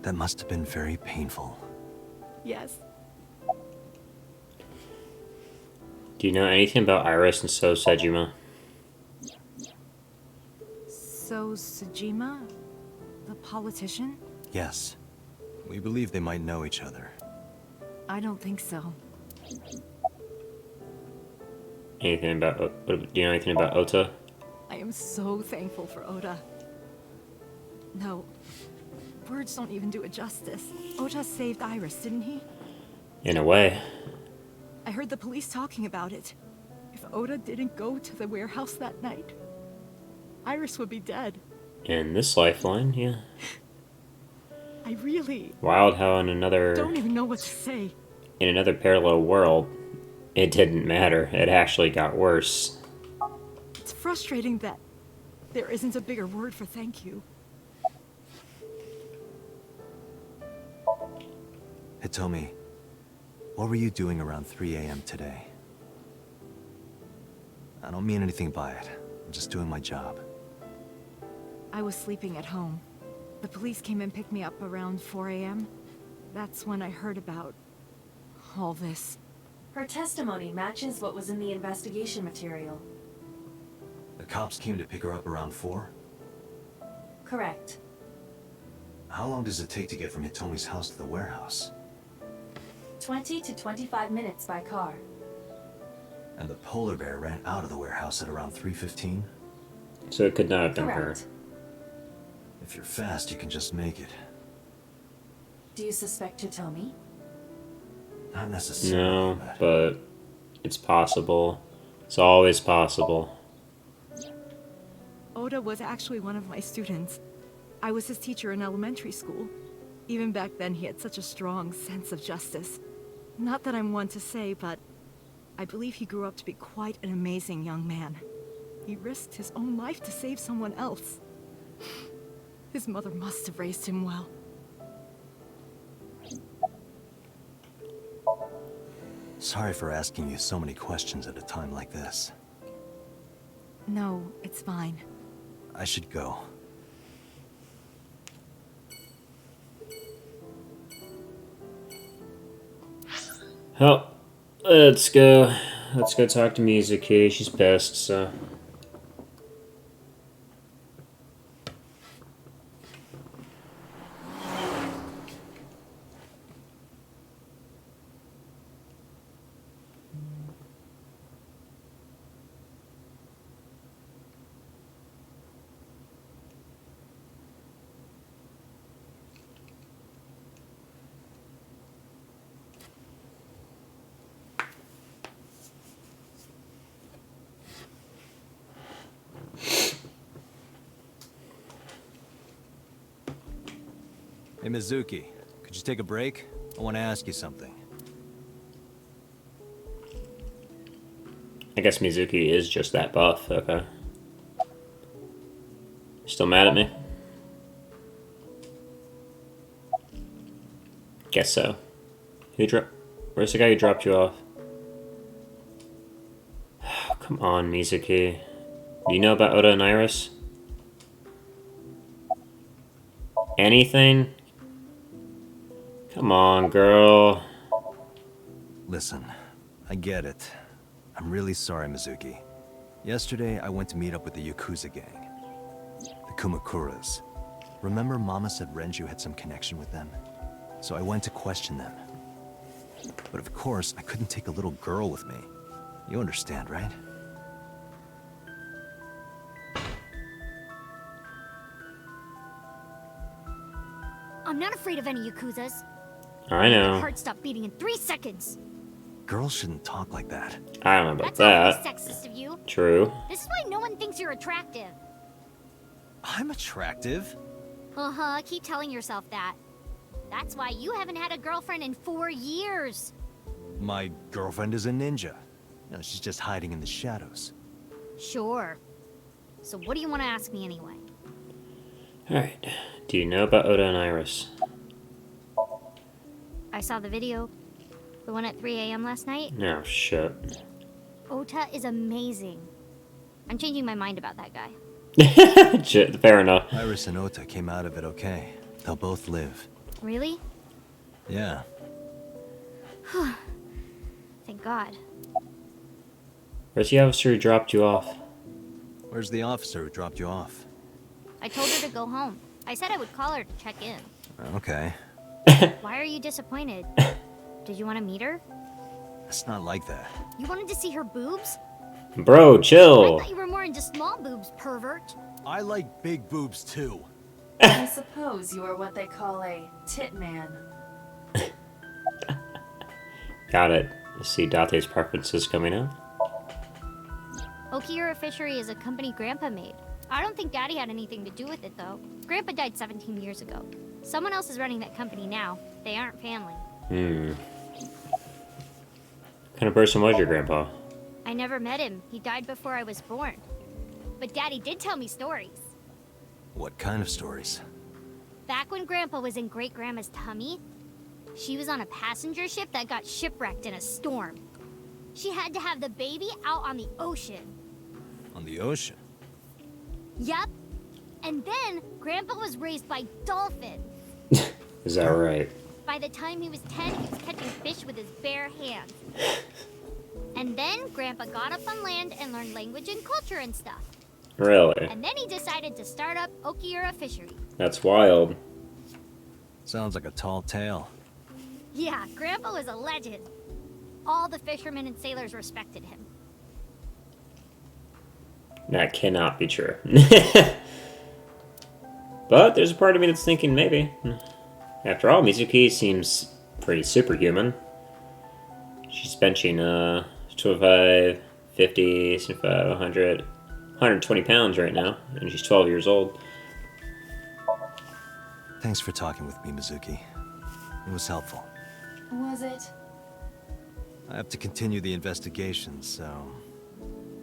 S2: That must have been very painful.
S9: Yes.
S1: Do you know anything about Iris and So Sejima?
S9: So, Sejima? The politician?
S2: Yes. We believe they might know each other.
S9: I don't think so.
S1: Anything about... Do you know anything about Ota?
S9: I am so thankful for Oda. No, words don't even do it justice. Oda saved Iris, didn't he?
S1: In a way.
S9: I heard the police talking about it. If Oda didn't go to the warehouse that night, Iris would be dead.
S1: In this lifeline, yeah.
S9: I really
S1: Wild how in another...
S9: don't even know what to say.
S1: In another parallel world, it didn't matter. It actually got worse.
S9: It's frustrating that there isn't a bigger word for thank you.
S2: Hitomi, what were you doing around 3 a.m. today? I don't mean anything by it. I'm just doing my job.
S9: I was sleeping at home. The police came and picked me up around 4 a.m. That's when I heard about all this.
S3: Her testimony matches what was in the investigation material.
S2: The cops came to pick her up around 4?
S3: Correct.
S2: How long does it take to get from Hitomi's house to the warehouse?
S3: 20 to 25 minutes by car.
S2: And the polar bear ran out of the warehouse at around 3:15?
S1: So it could not have been her.
S3: Correct.
S2: If you're fast, you can just make it.
S3: Do you suspect Hitomi?
S2: Not necessarily,
S1: No, but it's possible. It's always possible.
S9: Oda was actually one of my students. I was his teacher in elementary school. Even back then, he had such a strong sense of justice. Not that I'm one to say, but I believe he grew up to be quite an amazing young man. He risked his own life to save someone else. His mother must have raised him well.
S2: Sorry for asking you so many questions at a time like this.
S9: No, it's fine.
S2: I should go.
S1: Oh, let's go. Let's go talk to Mizuki. She's pissed, so.
S2: Hey, Mizuki, could you take a break? I want to ask you something.
S1: I guess Mizuki is just that buff, okay. Still mad at me? Guess so. Where's the guy who dropped you off? Come on, Mizuki. Do you know about Oda and Iris? Anything? Come on, girl.
S2: Listen, I get it. I'm really sorry, Mizuki. Yesterday, I went to meet up with the Yakuza gang. The Kumakuras. Remember Mama said Renju had some connection with them? So I went to question them. But of course, I couldn't take a little girl with me. You understand, right?
S6: I'm not afraid of any Yakuzas.
S1: I
S6: My
S1: know.
S6: heart stopped beating in 3 seconds.
S2: Girls shouldn't talk like that.
S1: I don't know about
S6: That's
S1: that.
S6: awfully sexist of you.
S1: True.
S6: This is why no one thinks you're attractive.
S2: I'm attractive.
S6: Uh-huh, keep telling yourself that. That's why you haven't had a girlfriend in 4 years.
S2: My girlfriend is a ninja. No, she's just hiding in the shadows.
S6: Sure. So what do you want to ask me anyway?
S1: Alright. Do you know about Oda and Iris?
S6: I saw the video. The one at 3 a.m. last night.
S1: No, shit.
S6: Ota is amazing. I'm changing my mind about that guy.
S1: Shit, fair enough.
S2: Iris and Ota came out of it okay. They'll both live.
S6: Really?
S2: Yeah.
S6: Thank God.
S1: Where's the officer who dropped you off?
S2: Where's the officer who dropped you off?
S6: I told her to go home. I said I would call her to check in.
S2: Okay.
S6: Why are you disappointed? Did you want to meet her?
S2: It's not like that.
S6: You wanted to see her boobs?
S1: Bro,
S6: I
S1: chill.
S6: thought you were more into small boobs, pervert.
S2: I like big boobs too.
S3: I suppose you are what they call a tit man.
S1: Got it. I see Date's preferences coming out.
S6: Okiura Fishery is a company Grandpa made. I don't think Daddy had anything to do with it, though. Grandpa died 17 years ago. Someone else is running that company now. They aren't family.
S1: What kind of person was your grandpa?
S6: I never met him. He died before I was born. But Daddy did tell me stories.
S2: What kind of stories?
S6: Back when Grandpa was in Great-Grandma's tummy, she was on a passenger ship that got shipwrecked in a storm. She had to have the baby out on the ocean.
S2: On the ocean?
S6: Yep. And then Grandpa was raised by dolphins.
S1: Is that right?
S6: By the time he was 10, he was catching fish with his bare hands. And then Grandpa got up on land and learned language and culture and stuff.
S1: Really?
S6: And then he decided to start up Okiura Fishery.
S1: That's wild.
S2: Sounds like a tall tale.
S6: Yeah, Grandpa was a legend. All the fishermen and sailors respected him.
S1: That cannot be true. But there's a part of me that's thinking maybe. After all, Mizuki seems pretty superhuman. She's benching 25, 50, 75, 100, 120 pounds right now, and she's 12 years old.
S2: Thanks for talking with me, Mizuki. It was helpful.
S3: Was it?
S2: I have to continue the investigation, so...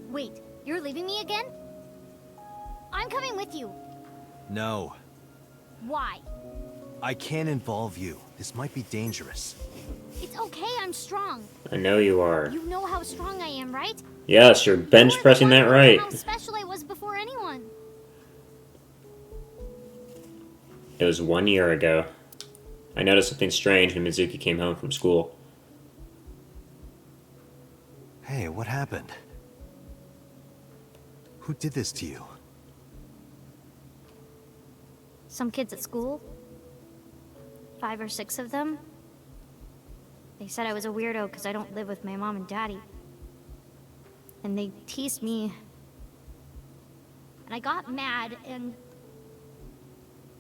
S6: Wait, you're leaving me again? I'm coming with you.
S2: No.
S6: Why?
S2: I can't involve you. This might be dangerous.
S6: It's okay, I'm strong.
S1: I know you are.
S6: You know how strong I am, right?
S1: Yes, you're bench pressing that right.
S6: How special I was before anyone.
S1: It was 1 year ago. I noticed something strange when Mizuki came home from school.
S2: Hey, what happened? Who did this to you?
S6: Some kids at school. 5 or 6 of them. They said I was a weirdo because I don't live with my mom and daddy. And they teased me. And I got mad and...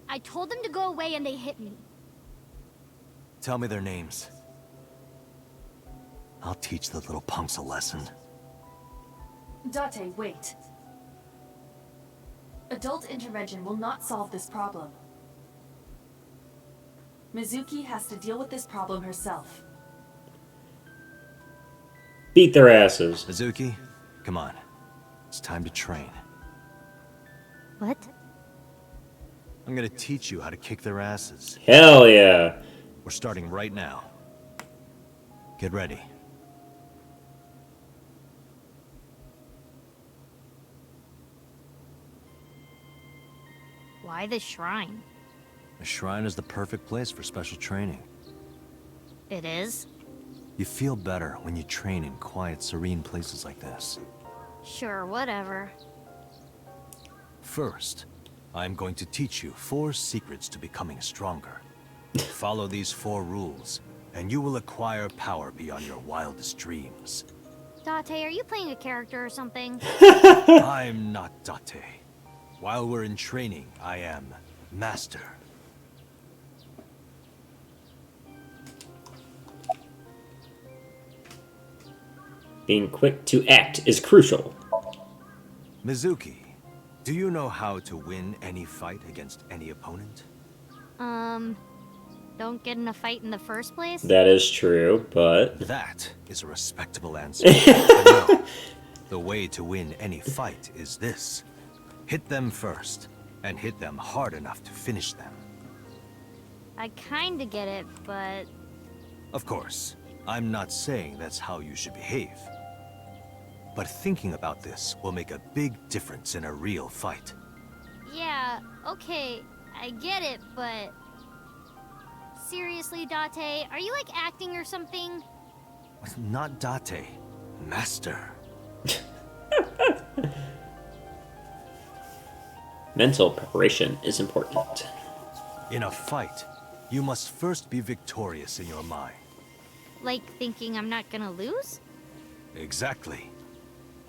S6: I told them to go away and they hit me.
S2: Tell me their names. I'll teach the little punks a lesson.
S3: Date, wait. Adult intervention will not solve this problem. Mizuki has to deal with this problem herself.
S1: Beat their asses.
S2: Mizuki, come on. It's time to train.
S6: What?
S2: I'm gonna teach you how to kick their asses.
S1: Hell yeah.
S2: We're starting right now. Get ready.
S6: Why the shrine?
S2: The shrine is the perfect place for special training.
S6: It is?
S2: You feel better when you train in quiet, serene places like this.
S6: Sure, whatever.
S2: First, I'm going to teach you 4 secrets to becoming stronger. Follow these 4 rules, and you will acquire power beyond your wildest dreams.
S6: Date, are you playing a character or something?
S2: I'm not Date. While we're in training, I am Master.
S1: Being quick to act is crucial.
S2: Mizuki, do you know how to win any fight against any opponent?
S6: Don't get in a fight in the first place?
S1: That is true, but...
S2: That is a respectable answer. But no, the way to win any fight is this. Hit them first, and hit them hard enough to finish them.
S6: I kinda get it, but...
S2: Of course, I'm not saying that's how you should behave. But thinking about this will make a big difference in a real fight.
S6: Yeah, okay, I get it, but... Seriously, Date, are you like acting or something?
S2: Not Date, Master.
S1: Mental preparation is important.
S2: In a fight, you must first be victorious in your mind.
S6: Like thinking I'm not gonna lose?
S2: Exactly.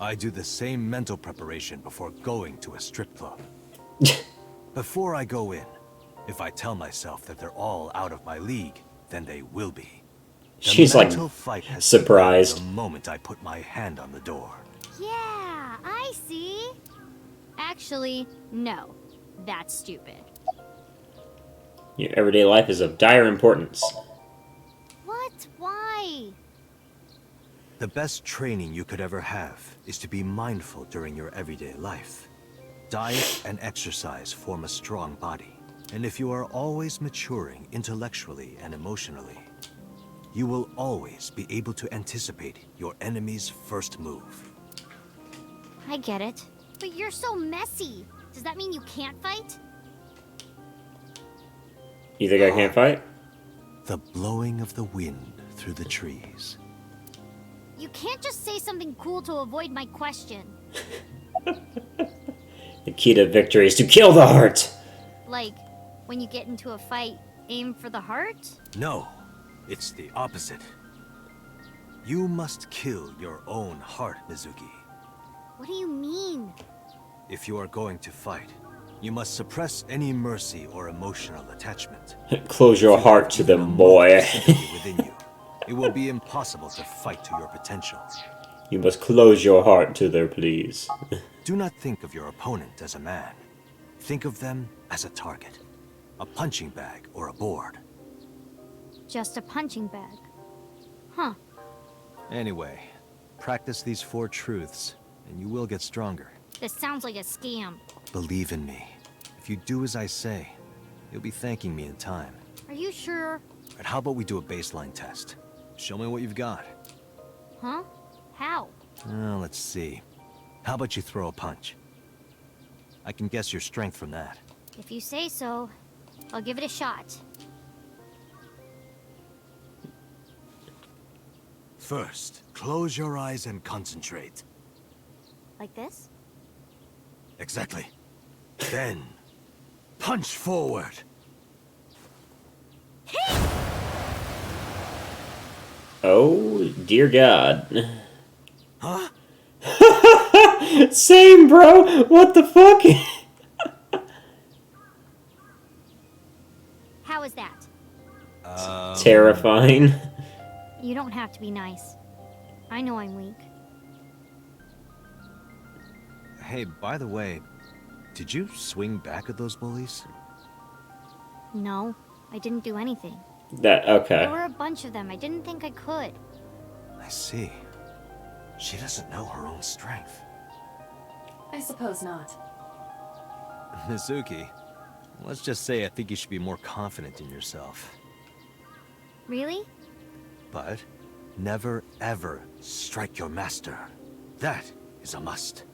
S2: I do the same mental preparation before going to a strip club. Before I go in, if I tell myself that they're all out of my league, then they will be. The
S1: She's like
S2: mental fight has
S1: surprised.
S2: begun the moment I put my hand on the door.
S6: Yeah, I see. Actually, no. That's stupid.
S1: Your everyday life is of dire importance.
S6: What? Why?
S2: The best training you could ever have is to be mindful during your everyday life. Diet and exercise form a strong body. And if you are always maturing intellectually and emotionally, you will always be able to anticipate your enemy's first move.
S6: I get it. But you're so messy. Does that mean you can't fight?
S1: You think I can't fight?
S2: The blowing of the wind through the trees.
S6: You can't just say something cool to avoid my question.
S1: The key to victory is to kill the heart.
S6: Like, when you get into a fight, aim for the heart?
S2: No, it's the opposite. You must kill your own heart, Mizuki.
S6: What do you mean?
S2: If you are going to fight, you must suppress any mercy or emotional attachment.
S1: Close your heart to them, boy.
S2: Within you, it will be impossible to fight to your potential.
S1: You must close your heart to their pleas.
S2: Do not think of your opponent as a man. Think of them as a target. A punching bag or a board.
S6: Just a punching bag. Huh.
S2: Anyway, practice these 4 truths, and you will get stronger.
S6: This sounds like a scam.
S2: Believe in me. If you do as I say, you'll be thanking me in time.
S6: Are you sure?
S2: Right, how about we do a baseline test? Show me what you've got.
S6: Huh? How?
S2: Let's see. How about you throw a punch? I can guess your strength from that.
S6: If you say so, I'll give it a shot.
S2: First, close your eyes and concentrate.
S6: Like this?
S2: Exactly. Then, punch forward.
S1: Oh, dear God.
S2: Huh?
S1: Same, bro. What the fuck?
S6: How is that?
S1: Terrifying.
S6: You don't have to be nice. I know I'm weak.
S2: Hey, by the way, did you swing back at those bullies?
S6: No, I didn't do anything.
S1: That, okay.
S6: There were a bunch of them. I didn't think I could.
S2: I see. She doesn't know her own strength.
S3: I suppose not.
S2: Mizuki, let's just say I think you should be more confident in yourself.
S6: Really?
S2: But never ever strike your master. That is a must.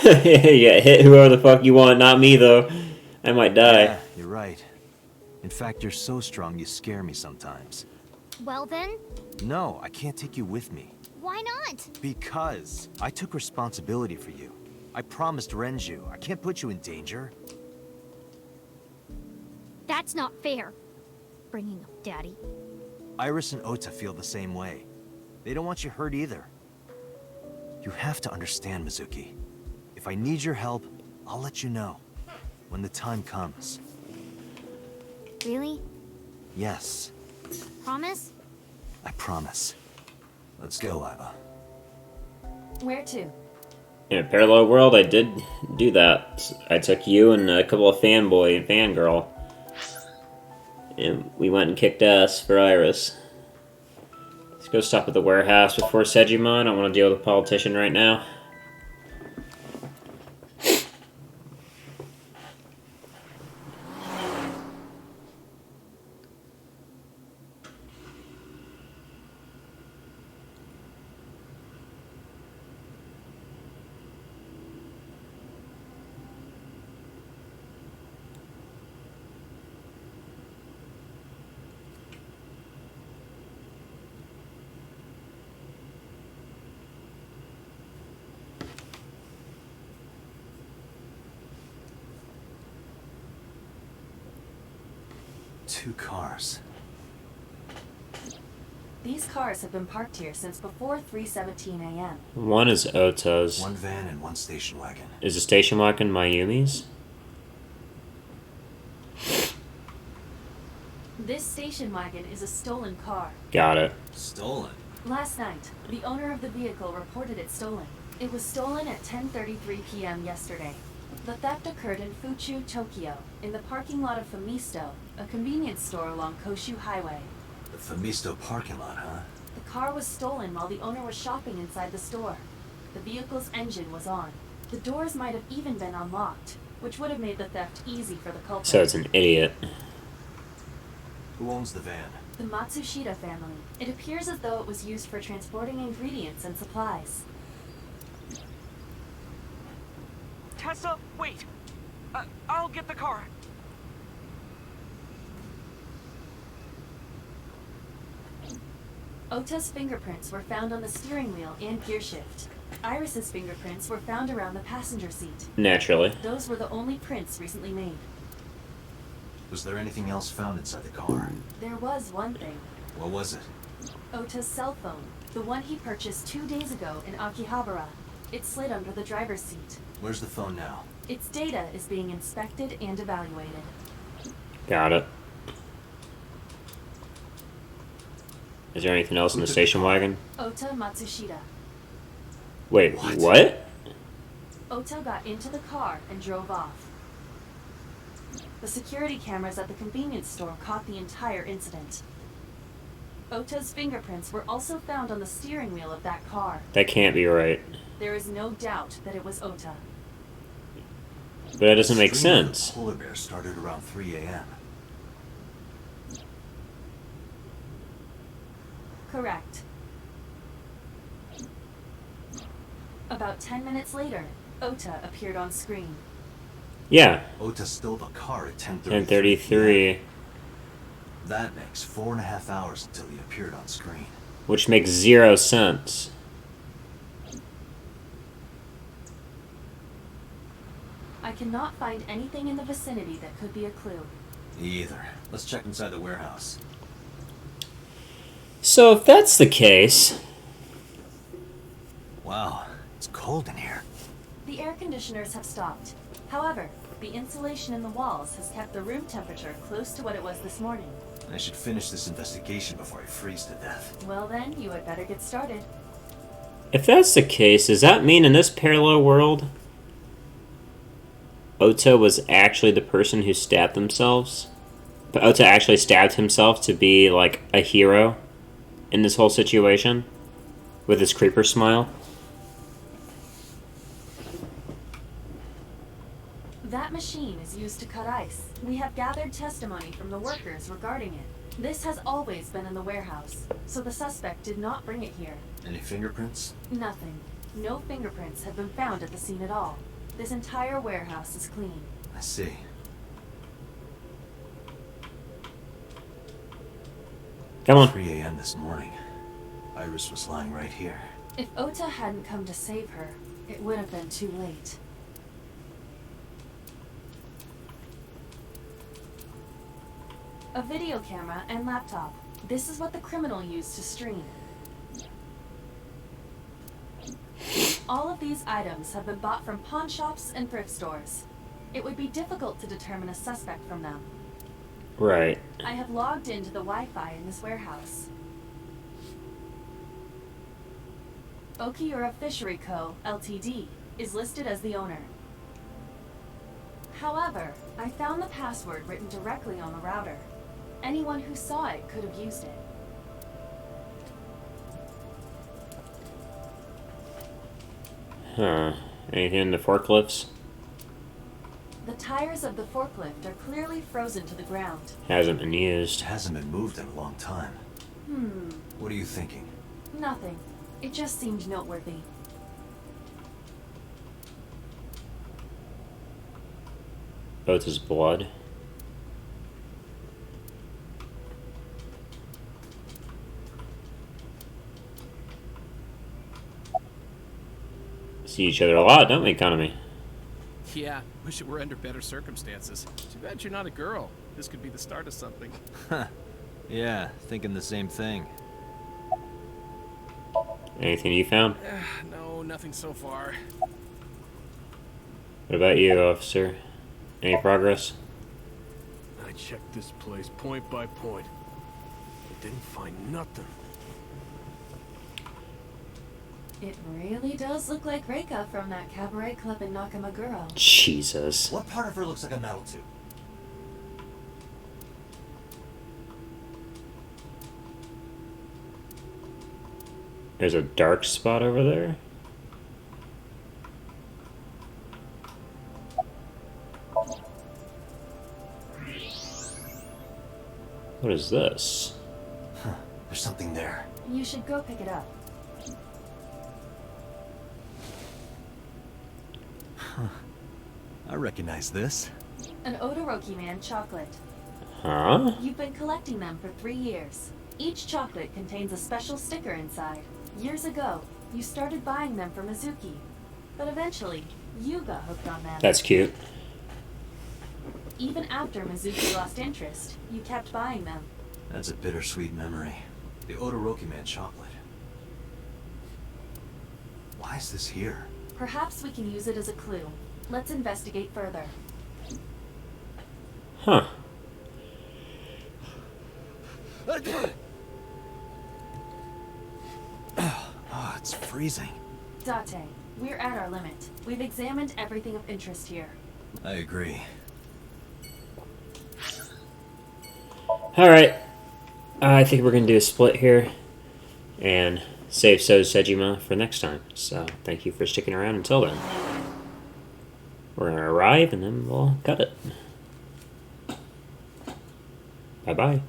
S1: Yeah, hit whoever the fuck you want, not me though. I might die.
S2: Yeah, you're right. In fact, you're so strong you scare me sometimes.
S6: Well then,
S2: No, I can't take you with me.
S6: why not?
S2: Because I took responsibility for you. I promised Renju. I can't put you in danger.
S6: That's not fair. Bringing up Daddy.
S2: Iris and Ota feel the same way. They don't want you hurt either. You have to understand, Mizuki. If I need your help, I'll let you know. When the time comes.
S6: Really?
S2: Yes,
S6: Promise?
S2: I promise. Let's go, Iva.
S3: Where to?
S1: In a parallel world, I did do that. I took you and a couple of fanboy and fangirl. And we went and kicked ass for Iris. Let's go stop at the warehouse before Sejima. I don't want to deal with a politician right now.
S2: Two cars.
S3: These cars have been parked here since before 3:17 a.m.
S1: One is Ota's.
S2: One van and one station wagon.
S1: Is the station wagon Mayumi's?
S3: This station wagon is a stolen car.
S1: Got it.
S2: Stolen?
S3: Last night, the owner of the vehicle reported it stolen. It was stolen at 10:33 p.m. yesterday. The theft occurred in Fuchu, Tokyo, in the parking lot of Famisto, a convenience store along Koshu Highway.
S2: The Famisto parking lot, huh?
S3: The car was stolen while the owner was shopping inside the store. The vehicle's engine was on. The doors might have even been unlocked, which would have made the theft easy for the culprit.
S1: So it's an idiot.
S2: Who owns the van?
S3: The Matsushita family. It appears as though it was used for transporting ingredients and supplies.
S7: Tessa, wait! I'll get the car.
S3: Ota's fingerprints were found on the steering wheel and gearshift. Iris's fingerprints were found around the passenger seat.
S1: Naturally.
S3: Those were the only prints recently made.
S2: Was there anything else found inside the car?
S3: There was one thing.
S2: What was it?
S3: Ota's cell phone. The one he purchased 2 days ago in Akihabara. It slid under the driver's seat.
S2: Where's the phone now?
S3: Its data is being inspected and evaluated.
S1: Got it. Is there anything else in the station wagon?
S3: Ota Matsushita.
S1: Wait, what?
S3: Ota got into the car and drove off. The security cameras at the convenience store caught the entire incident. Ota's fingerprints were also found on the steering wheel of that car.
S1: That can't be right.
S3: There is no doubt that it was Ota.
S1: But that doesn't make
S2: Stream of the
S1: sense.
S2: Polar bear started around 3 a.m.
S3: Correct. About 10 minutes later, Ota appeared on screen.
S1: Yeah,
S2: Ota stole the car at 10:33.
S1: 10:33,
S2: That makes 4.5 hours until he appeared on screen.
S1: which makes 0 sense.
S3: I cannot find anything in the vicinity that could be a clue.
S2: Me either. Let's check inside the warehouse.
S1: So if that's the case,
S2: Wow, it's cold in here.
S3: The air conditioners have stopped. However, the insulation in the walls has kept the room temperature close to what it was this morning.
S2: I should finish this investigation before I freeze to death.
S3: Well then, you had better get started.
S1: if that's the case, does that mean in this parallel world, Ota was actually the person who stabbed themselves? But Ota actually stabbed himself to be like a hero in this whole situation with his creeper smile?
S3: That machine is used to cut ice. We have gathered testimony from the workers regarding it. This has always been in the warehouse, so the suspect did not bring it here.
S2: Any fingerprints?
S3: Nothing. No fingerprints have been found at the scene at all. This entire warehouse is clean.
S2: I see.
S1: Come on.
S2: 3 a.m. this morning. Iris was lying right here.
S3: If Ota hadn't come to save her, it would have been too late. A video camera and laptop. This is what the criminal used to stream. All of these items have been bought from pawn shops and thrift stores. It would be difficult to determine a suspect from them.
S1: Right.
S3: I have logged into the Wi-Fi in this warehouse. Okiura Fishery Co., Ltd. is listed as the owner. However, I found the password written directly on the router. Anyone who saw it could have used it.
S1: Huh. Anything in the forklifts?
S3: The tires of the forklift are clearly frozen to the ground.
S1: Hasn't been
S2: It
S1: used.
S2: hasn't been moved in a long time. What are you thinking?
S3: Nothing. It just seemed noteworthy.
S1: Ota's blood. See each other a lot, don't we, Economy?
S5: Yeah, wish it were under better circumstances. Too bad you're not a girl. This could be the start of something.
S2: Yeah, thinking the same thing.
S1: Anything you found?
S5: No, nothing so far.
S1: What about you, officer? Any progress?
S10: I checked this place point by point. I didn't find nothing.
S3: It really does look like Reika from that cabaret club in Nakamaguro.
S1: Jesus.
S2: What part of her looks like a metal tube?
S1: There's a dark spot over there? What is this?
S2: There's something there.
S3: You should go pick it up.
S2: I recognize this.
S3: An Odoroki Man chocolate.
S1: Huh?
S3: You've been collecting them for 3 years. Each chocolate contains a special sticker inside. Years ago, you started buying them for Mizuki. But eventually, you got hooked on them.
S1: That's cute.
S3: Even after Mizuki lost interest, you kept buying them.
S2: That's a bittersweet memory. The Odoroki Man chocolate. Why is this here?
S3: Perhaps we can use it as a clue. Let's investigate further.
S1: Huh.
S2: Oh, it's freezing.
S3: Date, we're at our limit. We've examined everything of interest here.
S2: I agree.
S1: Alright. I think we're going to do a split here. And save Sejima for next time. So, thank you for sticking around until then. We're going to arrive and then we'll cut it. Bye-bye.